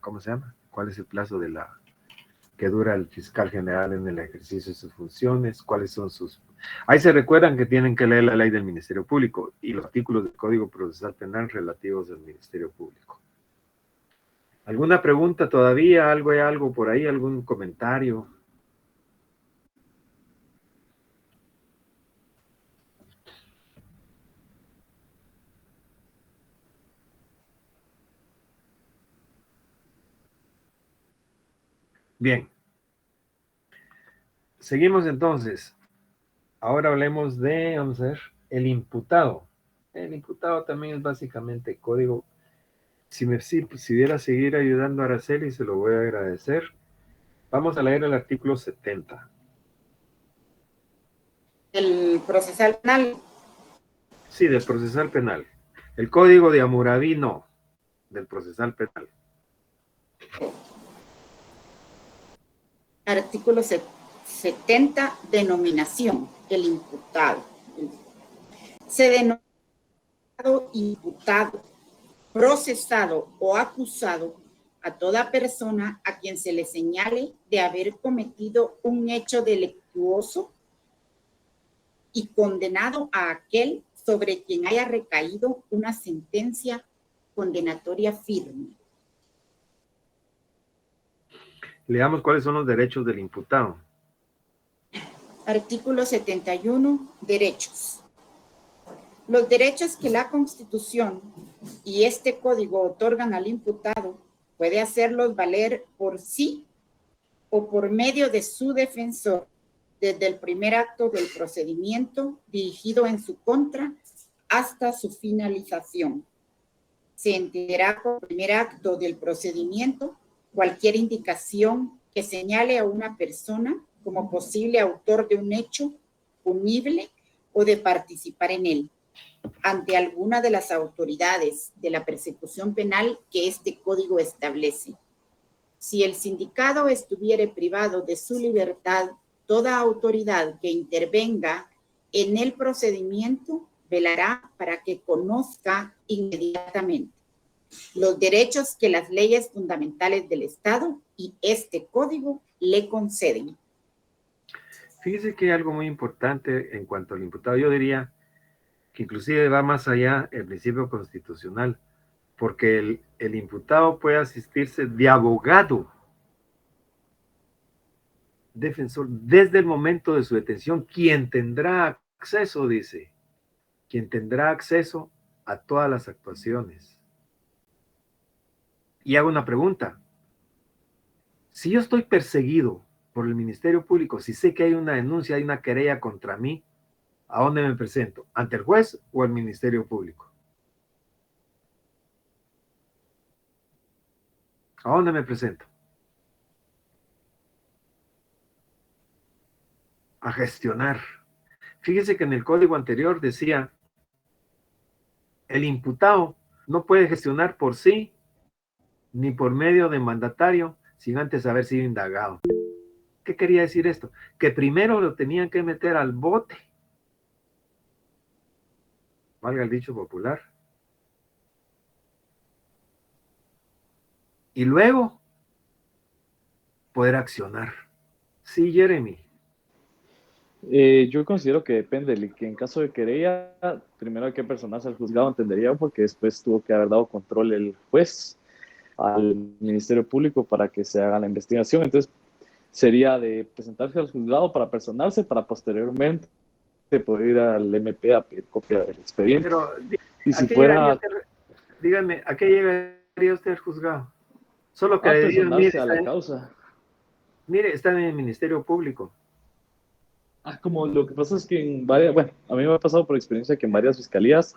B: ¿cómo se llama? ¿Cuál es el plazo que dura el fiscal general en el ejercicio de sus funciones? ¿Cuáles son sus... Ahí se recuerdan que tienen que leer la ley del Ministerio Público y los artículos del Código Procesal Penal relativos al Ministerio Público. ¿Alguna pregunta todavía? ¿Algo por ahí? ¿Algún comentario? Bien. Seguimos entonces. Ahora hablemos de, vamos a ver, el imputado. El imputado también es básicamente código. Si pudiera seguir ayudando a Araceli, se lo voy a agradecer. Vamos a leer el artículo 70.
A: ¿El procesal penal?
B: Sí, del procesal penal. El código de Hammurabi no, del procesal penal.
A: Artículo 70, denominación, el imputado. Se denomina imputado, procesado o acusado a toda persona a quien se le señale de haber cometido un hecho delictuoso y condenado a aquel sobre quien haya recaído una sentencia condenatoria firme.
B: Leamos cuáles son los derechos del imputado.
A: Artículo 71. Derechos. Los derechos que la Constitución y este Código otorgan al imputado puede hacerlos valer por sí o por medio de su defensor desde el primer acto del procedimiento dirigido en su contra hasta su finalización. Se entenderá por primer acto del procedimiento cualquier indicación que señale a una persona como posible autor de un hecho punible o de participar en él, ante alguna de las autoridades de la persecución penal que este código establece. Si el sindicado estuviere privado de su libertad, toda autoridad que intervenga en el procedimiento velará para que conozca inmediatamente los derechos que las leyes fundamentales del Estado y este código le conceden.
B: Fíjese que hay algo muy importante en cuanto al imputado. Yo diría que inclusive va más allá el principio constitucional, porque el imputado puede asistirse de abogado, defensor, desde el momento de su detención, quien tendrá acceso, dice, quien tendrá acceso a todas las actuaciones. Y hago una pregunta. Si yo estoy perseguido por el Ministerio Público, si sé que hay una denuncia, hay una querella contra mí, ¿a dónde me presento? ¿Ante el juez o al Ministerio Público? ¿A dónde me presento? A gestionar. Fíjese que en el código anterior decía, el imputado no puede gestionar por sí ni por medio de mandatario sin antes haber sido indagado. ¿Qué quería decir esto? Que primero lo tenían que meter al bote, valga el dicho popular, y luego poder accionar. Sí, Jeremy.
G: Yo considero que depende, que en caso de querella, primero hay que personarse al juzgado, entendería, porque después tuvo que haber dado control el juez al Ministerio Público para que se haga la investigación. Entonces, sería de presentarse al juzgado para personarse, para posteriormente poder ir al MP a pedir copia del expediente.
B: Pero,
G: y si fuera...
B: dígame, ¿a qué llegaría usted al juzgado? Solo que
G: a
B: le digan,
G: personarse a la causa.
B: Mire, está en el Ministerio Público.
G: Como lo que pasa es que en varias, bueno, a mí me ha pasado por experiencia que en varias fiscalías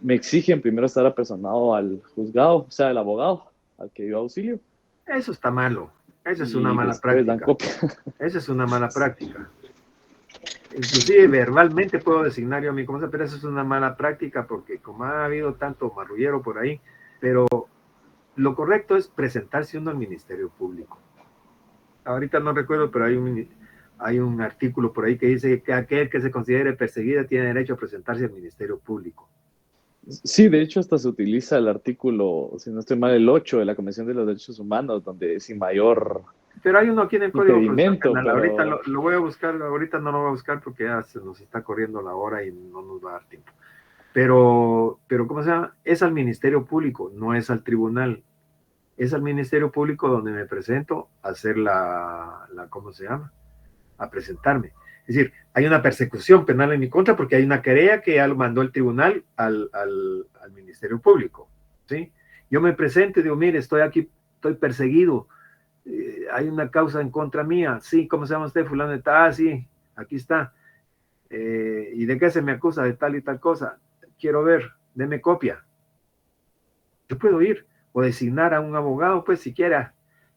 G: me exigen primero estar apersonado al juzgado, o sea, el abogado al que dio auxilio.
B: Eso está malo. Esa es una mala práctica. Dan copia. Esa es una mala práctica. Inclusive verbalmente puedo designar yo a mi cosa, pero eso es una mala práctica porque como ha habido tanto marrullero por ahí, pero lo correcto es presentarse uno al Ministerio Público. Ahorita no recuerdo, pero hay un artículo por ahí que dice que aquel que se considere perseguido tiene derecho a presentarse al Ministerio Público.
G: Sí, de hecho hasta se utiliza el artículo, si no estoy mal, el 8 de la Convención de los Derechos Humanos, donde sin mayor...
B: Pero hay uno aquí en el Código Procesal Penal.
G: Pero...
B: Ahorita lo voy a buscar, ahorita no lo voy a buscar porque ya se nos está corriendo la hora y no nos va a dar tiempo. Pero ¿cómo se llama? Es al Ministerio Público, no es al tribunal. Es al Ministerio Público donde me presento a hacer ¿cómo se llama? A presentarme. Es decir, hay una persecución penal en mi contra porque hay una querella que ya lo mandó el tribunal al Ministerio Público, ¿sí? Yo me presento y digo, mire, estoy aquí, estoy perseguido, hay una causa en contra mía, sí, ¿cómo se llama usted? Fulano de tal, sí, aquí está. ¿Y de qué se me acusa? De tal y tal cosa. Quiero ver, deme copia. Yo puedo ir o designar a un abogado, pues siquiera,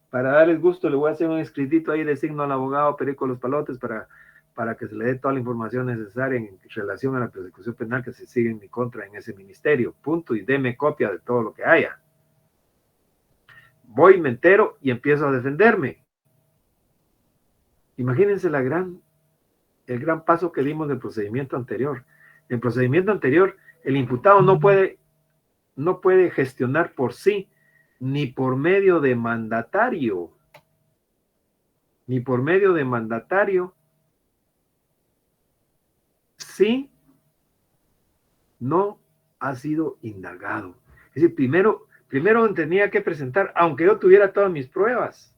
B: para darles gusto, le voy a hacer un escritito ahí, designo al abogado Perico Los Palotes para que se le dé toda la información necesaria en relación a la persecución penal que se sigue en mi contra en ese ministerio, punto, y deme copia de todo lo que haya. Voy, me entero y empiezo a defenderme. Imagínense el gran paso que dimos del procedimiento anterior. En el procedimiento anterior, el imputado no puede gestionar por sí, ni por medio de mandatario, sí, no ha sido indagado. Es decir, primero tenía que presentar, aunque yo tuviera todas mis pruebas,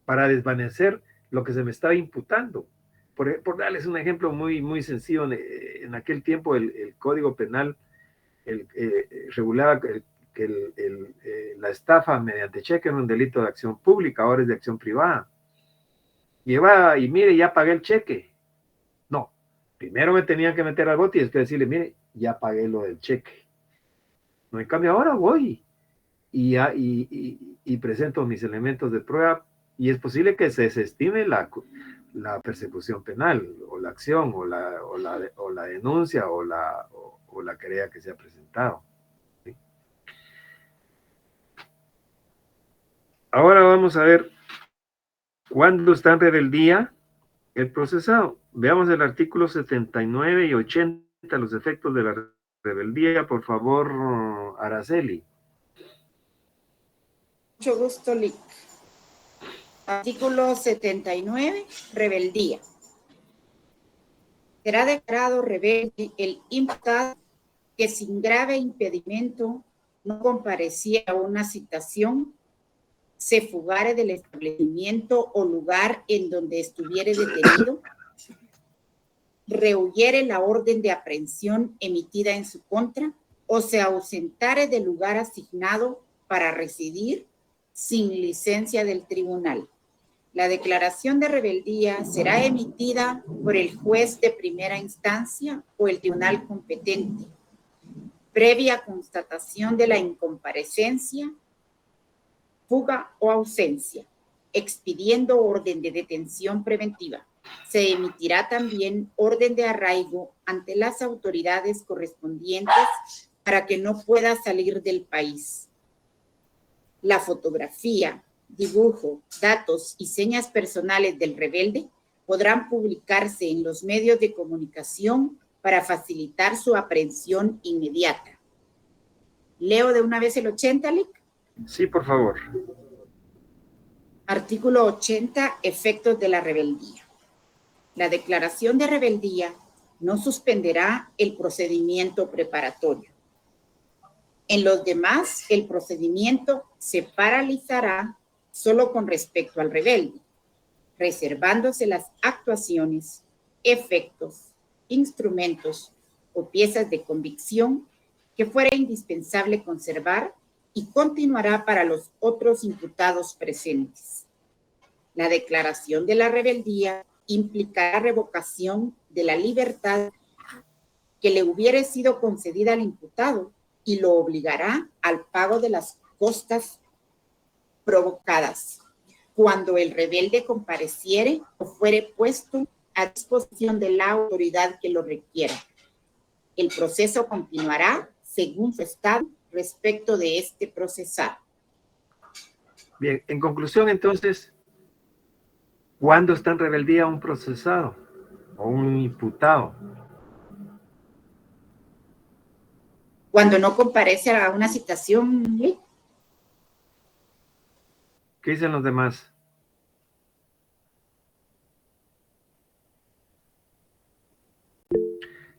B: para desvanecer lo que se me estaba imputando. Por darles un ejemplo muy, muy sencillo, en aquel tiempo el Código Penal regulaba que la estafa mediante cheque era un delito de acción pública, ahora es de acción privada. Lleva y mire, ya pagué el cheque. No, primero me tenían que meter al bote y después decirle, mire, ya pagué lo del cheque. No, en cambio ahora voy y presento mis elementos de prueba y es posible que se desestime la persecución penal o la acción o la denuncia o la querella que se ha presentado. ¿Sí? Ahora vamos a ver cuándo está en rebeldía el procesado. Veamos el artículo 79 y 80, los efectos de la rebeldía. Por favor, Araceli.
A: Mucho gusto, Lic. Artículo 79, rebeldía. Será declarado rebelde el imputado que sin grave impedimento no compareciera a una citación, se fugare del establecimiento o lugar en donde estuviere detenido, rehuyere la orden de aprehensión emitida en su contra o se ausentare del lugar asignado para residir sin licencia del tribunal. La declaración de rebeldía será emitida por el juez de primera instancia o el tribunal competente, previa constatación de la incomparecencia, fuga o ausencia, expidiendo orden de detención preventiva. Se emitirá también orden de arraigo ante las autoridades correspondientes para que no pueda salir del país. La fotografía, dibujo, datos y señas personales del rebelde podrán publicarse en los medios de comunicación para facilitar su aprehensión inmediata. ¿Leo de una vez el 80, Lic?
B: Sí, por favor.
A: Artículo 80, efectos de la rebeldía. La declaración de rebeldía no suspenderá el procedimiento preparatorio. En los demás, el procedimiento se paralizará solo con respecto al rebelde, reservándose las actuaciones, efectos, instrumentos o piezas de convicción que fuera indispensable conservar y continuará para los otros imputados presentes. La declaración de la rebeldía implicará revocación de la libertad que le hubiere sido concedida al imputado y lo obligará al pago de las costas provocadas cuando el rebelde compareciere o fuere puesto a disposición de la autoridad que lo requiera. El proceso continuará según su estado respecto de este procesado.
B: Bien, en conclusión, entonces, ¿cuándo está en rebeldía un procesado o un imputado?
A: Cuando no comparece a una citación.
B: ¿Qué dicen los demás?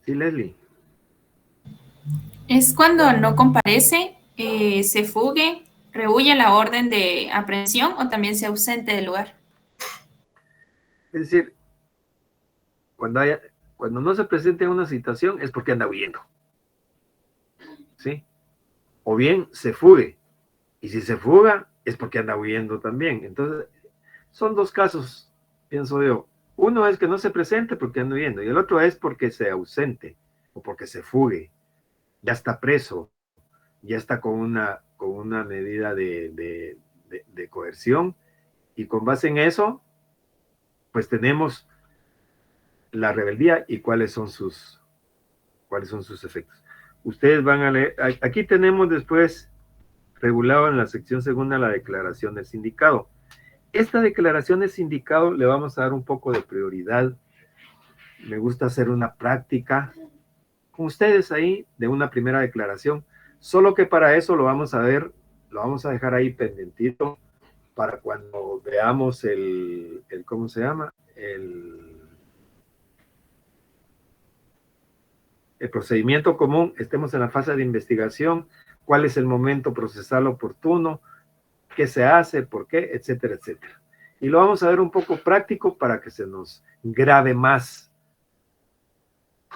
B: Sí, Leslie.
K: Es cuando no comparece, se fugue, rehuye la orden de aprehensión o también se ausente del lugar.
B: Es decir, cuando no se presente una citación es porque anda huyendo. ¿Sí? O bien se fugue. Y si se fuga es porque anda huyendo también. Entonces, son dos casos, pienso yo. Uno es que no se presente porque anda huyendo y el otro es porque se ausente o porque se fugue. Ya está preso, ya está con una medida de coerción y con base en eso, pues tenemos la rebeldía y cuáles son sus efectos. Ustedes van a leer, aquí tenemos después regulado en la sección segunda la declaración del sindicado. Esta declaración del sindicado le vamos a dar un poco de prioridad. Me gusta hacer una práctica con ustedes ahí de una primera declaración, solo que para eso lo vamos a ver, lo vamos a dejar ahí pendientito para cuando veamos ¿cómo se llama? el procedimiento común, estemos en la fase de investigación, cuál es el momento procesal oportuno, qué se hace, por qué, etcétera, etcétera. Y lo vamos a ver un poco práctico para que se nos grabe más.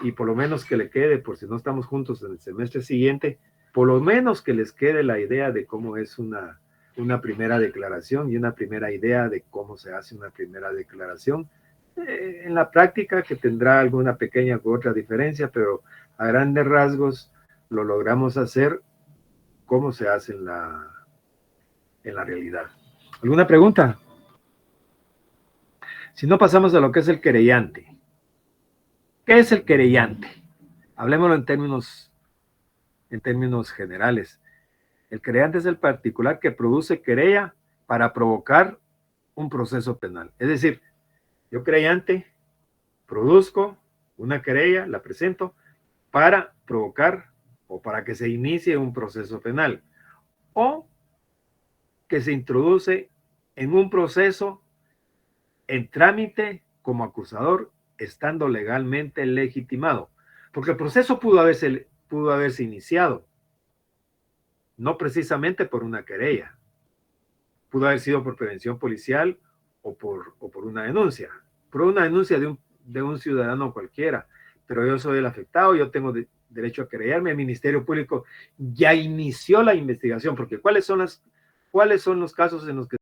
B: Y por lo menos que le quede, por si no estamos juntos en el semestre siguiente, por lo menos que les quede la idea de cómo es una primera declaración y una primera idea de cómo se hace una primera declaración. En la práctica, que tendrá alguna pequeña u otra diferencia, pero a grandes rasgos lo logramos hacer como se hace en la realidad. ¿Alguna pregunta? Si no, pasamos a lo que es el querellante. ¿Qué es el querellante? Hablemoslo en términos generales. El querellante es el particular que produce querella para provocar un proceso penal. Es decir, yo querellante produzco una querella, la presento para provocar o para que se inicie un proceso penal, o que se introduce en un proceso en trámite como acusador, estando legalmente legitimado, porque el proceso pudo haberse iniciado no precisamente por una querella, pudo haber sido por prevención policial o por una denuncia, de un ciudadano cualquiera, pero yo soy el afectado, yo tengo derecho a querellarme, el Ministerio Público ya inició la investigación, porque ¿cuáles son los casos en los que